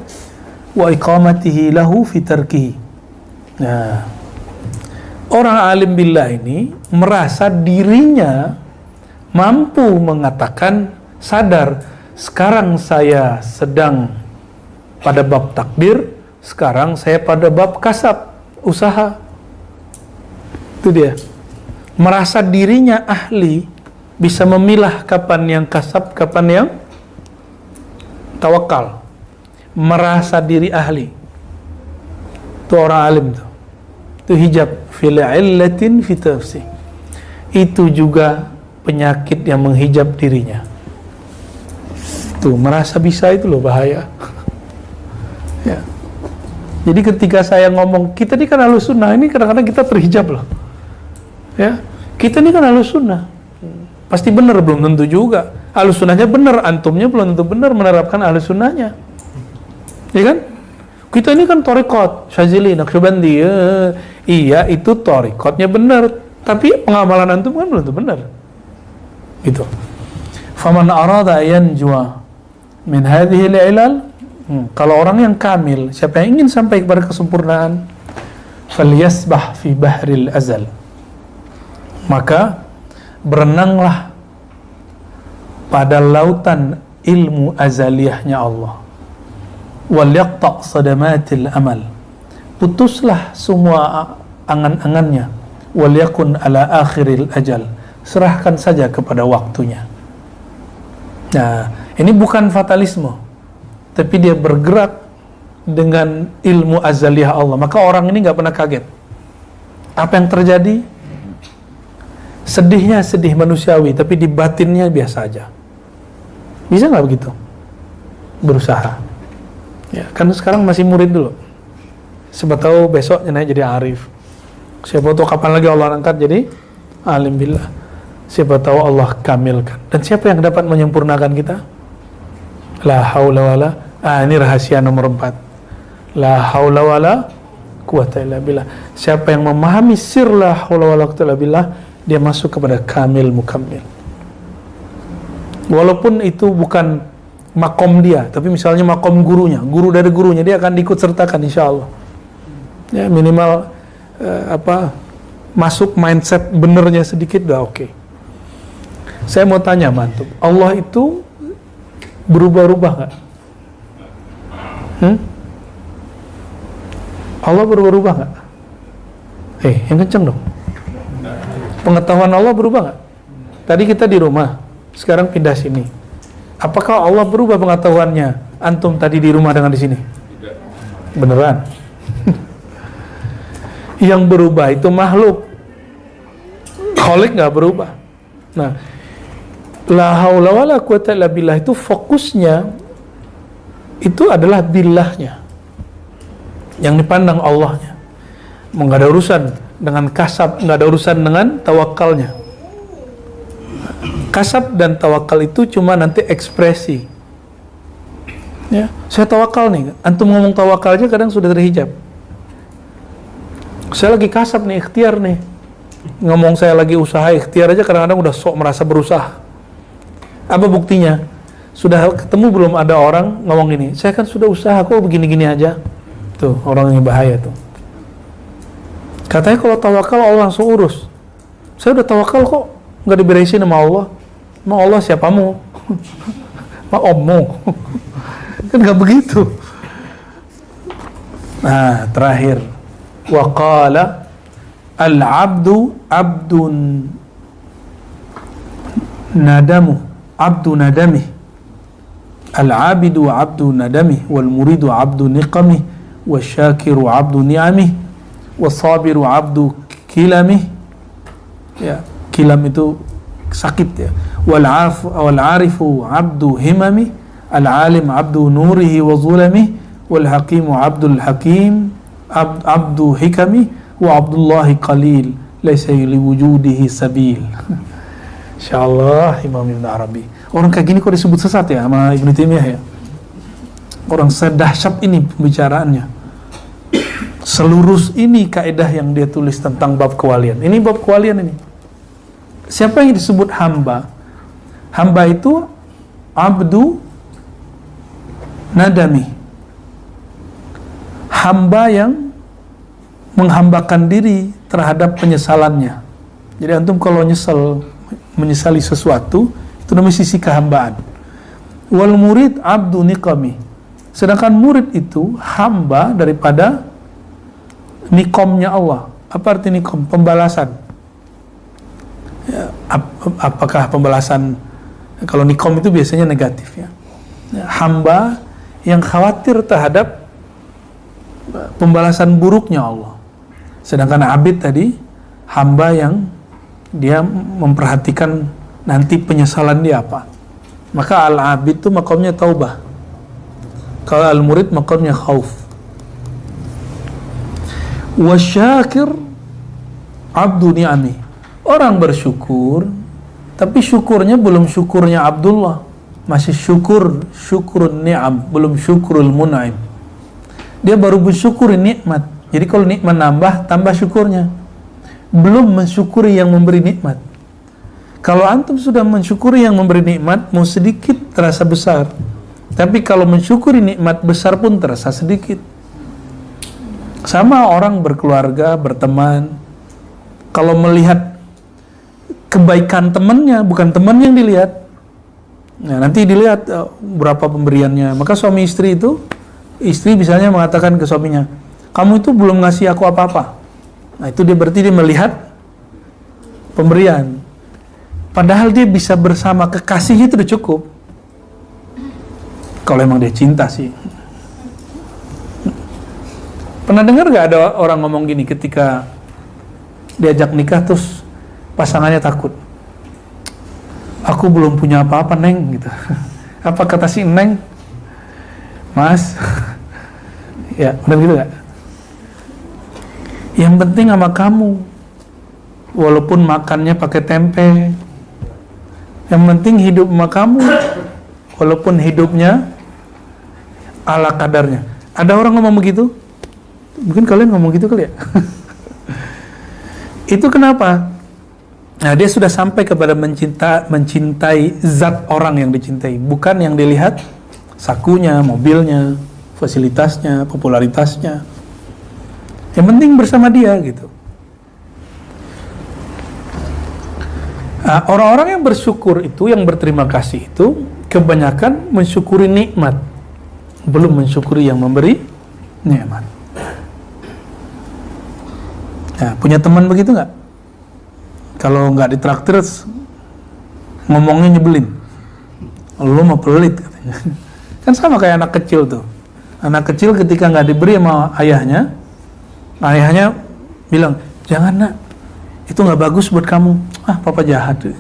wa iqamatihi lahu fi tarkihi. Nah, orang alim billah ini merasa dirinya mampu mengatakan, sadar, sekarang saya sedang pada bab takdir, sekarang saya pada bab kasab, usaha. Itu dia. Merasa dirinya ahli, bisa memilah kapan yang kasab, kapan yang tawakal. Merasa diri ahli. Itu orang alim tuh. Itu hijab fil illatin fi tafsir. Itu juga penyakit yang menghijab dirinya. Tuh, merasa bisa itu loh bahaya. Ya. Jadi ketika saya ngomong, kita ini kan Ahlus Sunnah, ini kadang-kadang kita terhijab loh. Ya. Kita ini kan Ahlus Sunnah. Pasti benar, belum tentu juga. Ahlus Sunnahnya benar, antumnya belum tentu benar menerapkan Ahlus Sunnahnya. Ya kan? Kita ini kan thariqat, Syazili, Naqsyabandi. Iya, itu thariqatnya benar, tapi pengamalan antum kan belum tentu benar. Gitu. Faman arada yanjua min hadhihi al-ilal, kalau orang yang kamil, siapa yang ingin sampai kepada kesempurnaan, falyasbah fi bahril azal, maka berenanglah pada lautan ilmu azaliyahnya Allah. Wal yaqta' sadamatil amal, putuslah semua angan-angannya. Wal yakun ala akhiril ajal, serahkan saja kepada waktunya. Nah, ini bukan fatalisme, tapi dia bergerak dengan ilmu azaliyah Allah. Maka orang ini nggak pernah kaget. Apa yang terjadi? Sedihnya sedih manusiawi, tapi di batinnya biasa aja. Bisa nggak begitu? Berusaha. Ya, kan sekarang masih murid dulu. Siapa tahu besok naik jadi arif. Siapa tahu kapan lagi Allah angkat jadi alim billah. Siapa tahu Allah kamilkan. Dan siapa yang dapat menyempurnakan kita? La haula wala, ini rahasia nomor 4. La haula wala quwata illa billah. Siapa yang memahami sir la haula wala quwata illa billah, dia masuk kepada kamil mukammil. Walaupun itu bukan makom dia, tapi misalnya makom gurunya, guru dari gurunya, dia akan diikut sertakan insyaallah. Ya, minimal masuk mindset benernya sedikit udah oke. Saya mau tanya mantu, Allah itu berubah-ubah nggak? Allah berubah-ubah nggak? Yang kenceng dong. Pengetahuan Allah berubah nggak? Tadi kita di rumah, sekarang pindah sini. Apakah Allah berubah pengetahuannya? Antum tadi di rumah dengan di sini? Beneran? Yang berubah itu makhluk. Khalik nggak berubah. Nah, la haula wala quwata illa billah itu fokusnya itu adalah billahnya, yang dipandang Allahnya. Nggak ada urusan dengan kasab, nggak ada urusan dengan tawakalnya. Kasab dan tawakal itu cuma nanti ekspresi. Ya, saya tawakal nih. Antum ngomong tawakal aja kadang sudah terhijab. Saya lagi kasab nih, ikhtiar nih. Ngomong saya lagi usaha, ikhtiar aja kadang-kadang udah sok merasa berusaha. Apa buktinya? Sudah ketemu belum ada orang ngomong gini, saya kan sudah usaha kok begini-gini aja. Tuh, orang yang bahaya tuh. Katanya kalau tawakal Allah langsung urus. Saya udah tawakal kok, nggak diberesin sama Allah. Mau Allah siapamu? Mau ommu? Kan nggak begitu. Nah, terakhir. Wa qala al-abdu abdun nadamu abdu nadami, al-abidu abdu nadami, wal muridu abdu niqami, wasyakiru abdu ni'ami, wasabiru abdu kilami. Ya, kilam itu sakit ya. Wal arifu abdu himami, al alim abdu nurihi wa zulami, wal hakimu abdul hakim abdu hikami, wa abdullahi qalil laysa li wujudihi sabil. Insyaallah Imam Ibn Arabi. Orang kayak gini kok disebut sesat ya sama Ibnu Taimiyah ya? Orang sedahsyat ini pembicaraannya. Selurus ini kaidah yang dia tulis tentang bab kewalian. Ini bab kewalian ini. Siapa yang disebut hamba? Hamba itu abdu nadami. Hamba yang menghambakan diri terhadap penyesalannya. Jadi antum kalau menyesali sesuatu, itu namanya sisi kehambaan. Wal murid abdu niqami. Sedangkan murid itu hamba daripada nikomnya Allah. Apa arti nikom? Pembalasan. Ya, apakah pembalasan? Kalau nikom itu biasanya negatif ya. Hamba yang khawatir terhadap pembalasan buruknya Allah. Sedangkan abid tadi hamba yang dia memperhatikan nanti penyesalan dia apa. Maka al-abid itu makamnya taubah. Kalau al-murid makamnya khauf. Wasyakir abdu ni'ami. Orang bersyukur, tapi syukurnya belum syukurnya Abdullah. Masih syukurun ni'am, belum syukurul mun'im. Dia baru bersyukur nikmat. Jadi kalau nikmat nambah, tambah syukurnya. Belum mensyukuri yang memberi nikmat. Kalau antum sudah mensyukuri yang memberi nikmat, mau sedikit terasa besar. Tapi kalau mensyukuri nikmat besar pun terasa sedikit. Sama orang berkeluarga, berteman. Kalau melihat kebaikan temannya, bukan teman yang dilihat. Nah, nanti dilihat berapa pemberiannya. Maka suami istri itu, istri misalnya mengatakan ke suaminya, kamu itu belum ngasih aku apa-apa. Nah, itu dia berarti dia melihat pemberian. Padahal dia bisa bersama kekasih itu udah cukup. Kalau emang dia cinta sih. Pernah dengar gak ada orang ngomong gini ketika diajak nikah terus pasangannya takut? Aku belum punya apa-apa, Neng, gitu. Apa kata si Neng? Mas, ya, benar gitu gak? Yang penting sama kamu, walaupun makannya pakai tempe. Yang penting hidup sama kamu, walaupun hidupnya ala kadarnya. Ada orang ngomong begitu? Mungkin kalian ngomong gitu kali ya? Itu kenapa? Nah, dia sudah sampai kepada mencintai zat orang yang dicintai, bukan yang dilihat sakunya, mobilnya, fasilitasnya, popularitasnya. Yang penting bersama dia gitu. Nah, orang-orang yang bersyukur itu, yang berterima kasih itu, kebanyakan mensyukuri nikmat, belum mensyukuri yang memberi nikmat. Nah, punya teman begitu nggak? Kalau nggak ditraktir, ngomongnya nyebelin. Lu mah pelit katanya. Kan sama kayak anak kecil tuh. Anak kecil ketika nggak diberi sama ayahnya, ayahnya bilang, jangan nak, itu nggak bagus buat kamu. Ah, papa jahat.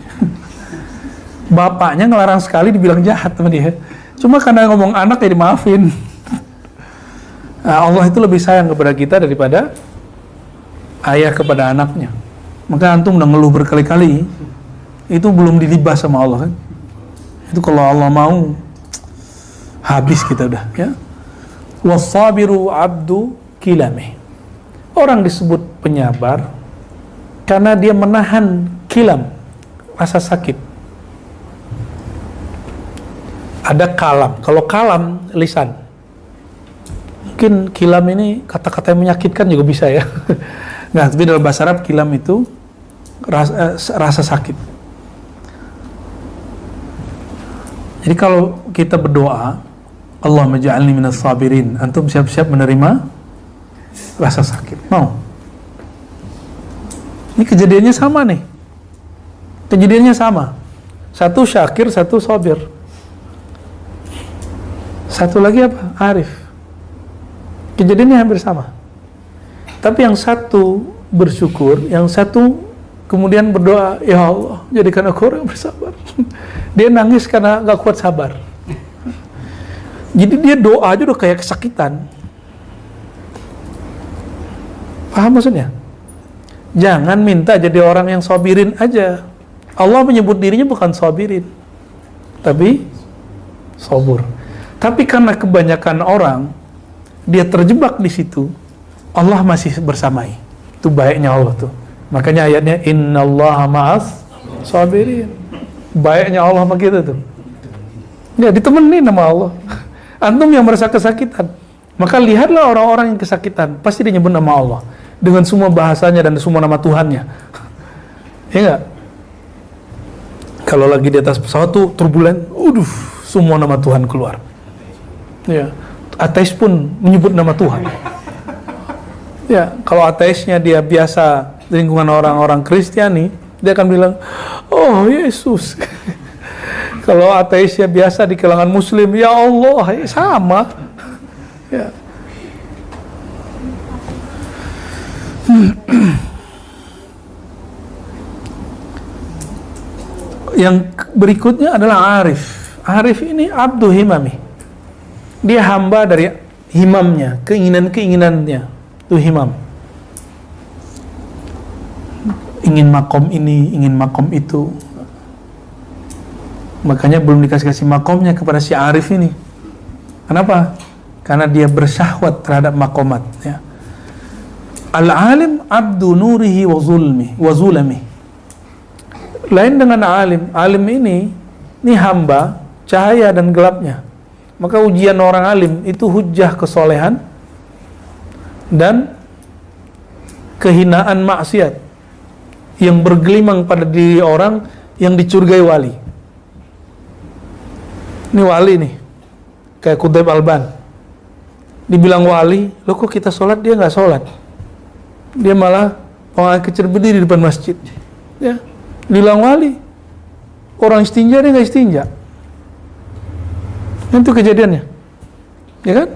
Bapaknya ngelarang sekali, dibilang jahat sama dia. Cuma karena ngomong anak ya dimaafin. Nah, Allah itu lebih sayang kepada kita daripada ayah kepada anaknya. Maka antum udah ngeluh berkali-kali, itu belum dilibas sama Allah kan. Itu kalau Allah mau, habis kita udah ya. Wasabiru abdu kilame. Orang disebut penyabar karena dia menahan kilam, rasa sakit. Ada kalam. Kalau kalam, lisan. Mungkin kilam ini kata-kata yang menyakitkan juga bisa ya. Nah, tapi dalam bahasa Arab kilam itu rasa sakit. Jadi kalau kita berdoa, Allahumma ja'alni minas sabirin, antum siap-siap menerima rasa sakit. Mau? Ini kejadiannya sama nih. Kejadiannya sama. Satu syakir, satu sabir. Satu lagi apa? Arif. Kejadiannya hampir sama. Tapi yang satu bersyukur, yang satu kemudian berdoa, ya Allah, jadikan aku orang yang bersabar. Dia nangis karena gak kuat sabar. Jadi dia doa aja udah kayak kesakitan. Paham maksudnya? Jangan minta jadi orang yang sabirin aja. Allah menyebut dirinya bukan sabirin, tapi sabur. Tapi karena kebanyakan orang, dia terjebak di situ, Allah masih bersamai. Itu baiknya Allah tuh. Makanya ayatnya innallaha ma'as sabirin. Baiknya Allah sama kita tuh. Ya ditemenin sama Allah. Antum yang merasa kesakitan, maka lihatlah orang-orang yang kesakitan, pasti dia nyebut nama Allah dengan semua bahasanya dan semua nama Tuhannya. Ya enggak? Kalau lagi di atas pesawat tuh turbulen, semua nama Tuhan keluar. Ya, ateis pun menyebut nama Tuhan. Ya, kalau ateisnya dia biasa di lingkungan orang-orang Kristiani, dia akan bilang, oh Yesus. Kalau ateisnya biasa di kalangan Muslim, ya Allah, sama. Ya. Yang berikutnya adalah arif. Arif ini abdu himami. Dia hamba dari himamnya, keinginan-keinginannya. Itu himam. Ingin makom ini, ingin makom itu. Makanya belum dikasih makomnya kepada si arif ini. Kenapa? Karena dia bersyahwat terhadap makomat. Ya. Al-alim abdu nurihi wa zulmi. Lain dengan alim. Alim ini hamba cahaya dan gelapnya. Maka ujian orang alim itu hujjah kesolehan dan kehinaan maksiat yang bergelimang pada diri orang yang dicurigai wali. Ini wali nih, kayak Qutb Alban. Dibilang wali, loh kok kita sholat dia nggak sholat? Dia malah orang kecil berdiri di depan masjid. Ya. Bilang wali, orang istinja dia nggak istinja. Itu kejadiannya, ya kan?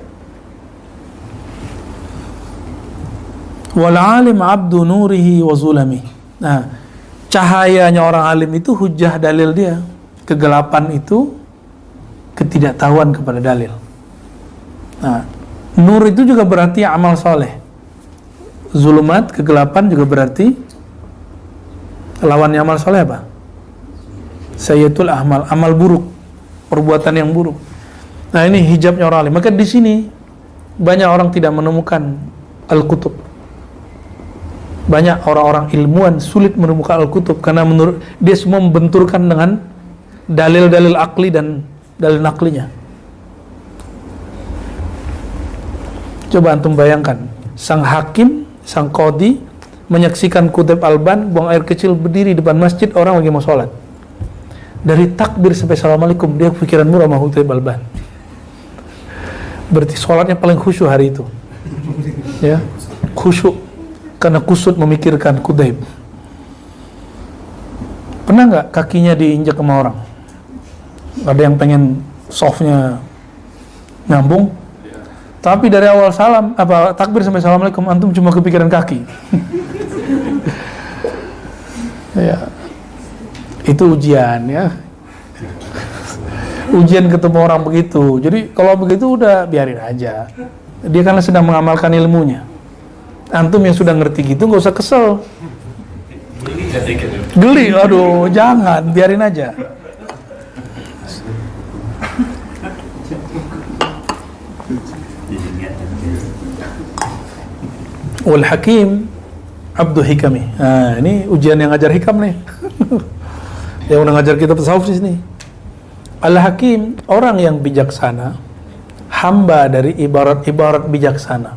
Wal alim abdu nurihi wa zulami. Nah, cahayanya orang alim itu hujjah dalil dia. Kegelapan itu ketidaktahuan kepada dalil. Nah, nur itu juga berarti amal soleh. Zulumat, kegelapan juga berarti lawannya amal soleh apa? Sayyiatul amal, amal buruk, perbuatan yang buruk. Nah, ini hijabnya orang alim. Maka di sini banyak orang tidak menemukan al-kutub. Banyak orang-orang ilmuwan sulit menemukan al-kutub karena menurut dia semua membenturkan dengan dalil-dalil akli dan dalil naklinya. Coba antum bayangkan, sang hakim, sang qadhi menyaksikan Qutb Alban buang air kecil berdiri di depan masjid, orang lagi mau sholat. Dari takbir sampai assalamualaikum dia pikiran murah sama Qutb Alban. Berarti sholatnya paling khusyuk hari itu. Ya, khusyuk karena kusut memikirkan Qutb. Pernah nggak kakinya diinjak sama orang? Ada yang pengen softnya nyambung, tapi dari awal takbir sampai assalamualaikum antum cuma kepikiran kaki. Ya, itu ujian ya. Ujian ketemu orang begitu. Jadi kalau begitu udah biarin aja. Dia karena sedang mengamalkan ilmunya. Antum yang sudah ngerti gitu nggak usah kesel. Geli, aduh, jangan, biarin aja. Wal hakim abdu hikami. Nah, ini ujian yang ngajar hikam nih. Yang udah ngajar kita tasawuf di sini. Al hakim, orang yang bijaksana, hamba dari ibarat-ibarat bijaksana.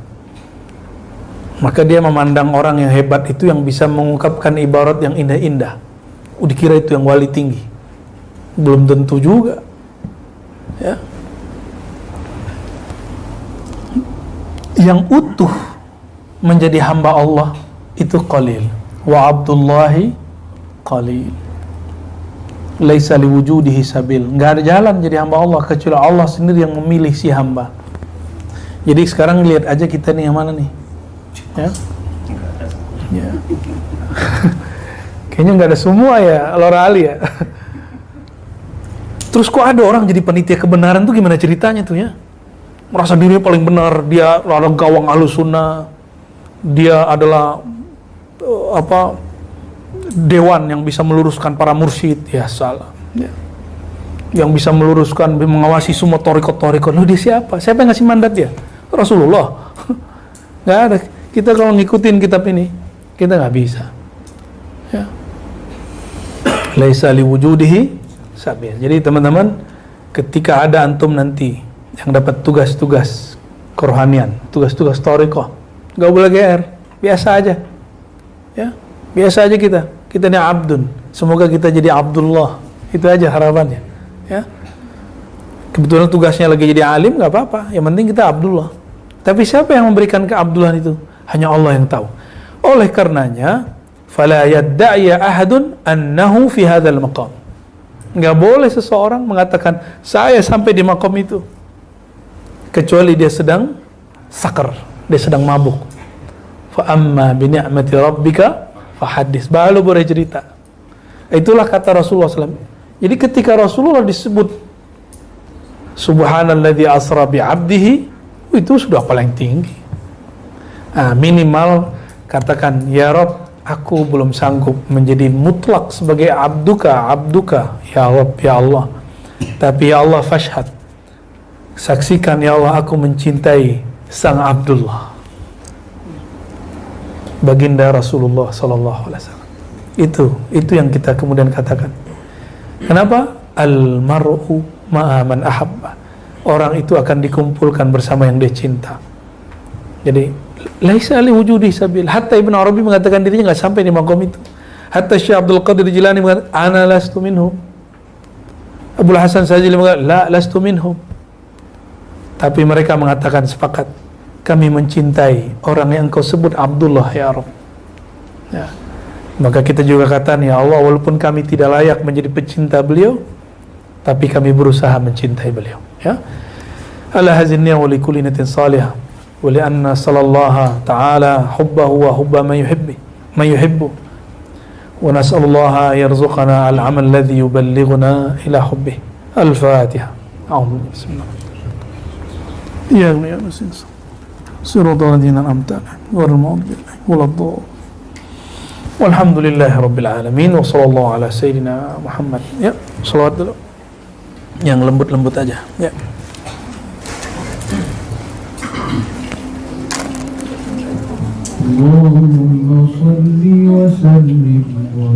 Maka dia memandang orang yang hebat itu yang bisa mengungkapkan ibarat yang indah-indah. Dikira itu yang wali tinggi. Belum tentu juga. Ya. Yang utuh menjadi hamba Allah itu qalil. Wa abdullahi qalil. Laisa liwujudihi sabil. Enggak ada jalan jadi hamba Allah kecuali Allah sendiri yang memilih si hamba. Jadi sekarang lihat aja kita nih yang mana nih? Ya. Ya. Kayaknya nggak ada semua ya, Lora Ali ya. Terus kok ada orang jadi panitia kebenaran tuh gimana ceritanya tuh ya? Merasa dirinya paling benar, dia adalah gawang Ahlus Sunnah, dia adalah dewan yang bisa meluruskan para mursyid, ya salah. Ya. Yang bisa meluruskan, mengawasi semua torikot-torikot. Loh dia siapa? Siapa yang ngasih mandat dia? Rasulullah. Nggak ada. Kita kalau ngikutin kitab ini, kita nggak bisa. Ya. Laisa liwujudihi sabil. Jadi teman-teman, ketika ada antum nanti yang dapat tugas-tugas kerohanian, tugas-tugas torikoh, nggak boleh GR, biasa aja. Ya, biasa aja kita. Kita ini abdun. Semoga kita jadi Abdullah. Itu aja harapannya. Ya. Kebetulan tugasnya lagi jadi alim, nggak apa-apa. Yang penting kita Abdullah. Tapi siapa yang memberikan keabdullahan itu? Hanya Allah yang tahu. Oleh karenanya, fala yadda'iya ahadun annahu fi hadzal maqam. Enggak boleh seseorang mengatakan saya sampai di maqam itu kecuali dia sedang sakar, dia sedang mabuk. Fa amma bi ni'mati rabbika fahaddits. Baru boleh cerita. Itulah kata Rasulullah SAW. Jadi ketika Rasulullah disebut Subhanalladzi asra bi 'abdihi, itu sudah paling tinggi. Minimal katakan, ya Rabb, aku belum sanggup menjadi mutlak sebagai abduka, ya Rabb, ya Allah. Tapi ya Allah, fashhad, saksikan ya Allah, aku mencintai sang Abdullah, baginda Rasulullah sallallahu alaihi wasallam. Itu yang kita kemudian katakan. Kenapa? Al-mar'u ma'a man ahabba. Orang itu akan dikumpulkan bersama yang dia cinta. Jadi laisa li wujudi sabil. Hatta Ibn Arabi mengatakan dirinya enggak sampai di maqam itu. Hatta Syekh Abdul Qadir Jilani mengatakan ana lastu minhum. Abdul Hasan Sajili mengatakan la lastu minhum. Tapi mereka mengatakan sepakat, kami mencintai orang yang engkau sebut Abdullah ya Rabb. Ya. Maka kita juga katakan, ya Allah, walaupun kami tidak layak menjadi pecinta beliau, tapi kami berusaha mencintai beliau. Ya. Ala hazinniya wa li kulli niyatin salihah wa li anna sallallahu ta'ala hubbahu wa hubba man yuhibbu wa nas'alullaha yarzuqana al-amal alladhi yuballighuna ila hubbihi. Al-Fatiha. A'udzu bismillah. Ya nasiin siratal ladzina an'amta 'alaihim ghairil maghdubi 'alaihim waladdallin. Walhamdulillahi rabbil alamin wa sallallahu ala sayyidina Muhammad. Ya, salawat dulu. Yang lembut-lembut aja. Ya. Allahumma shalli wa sallim wa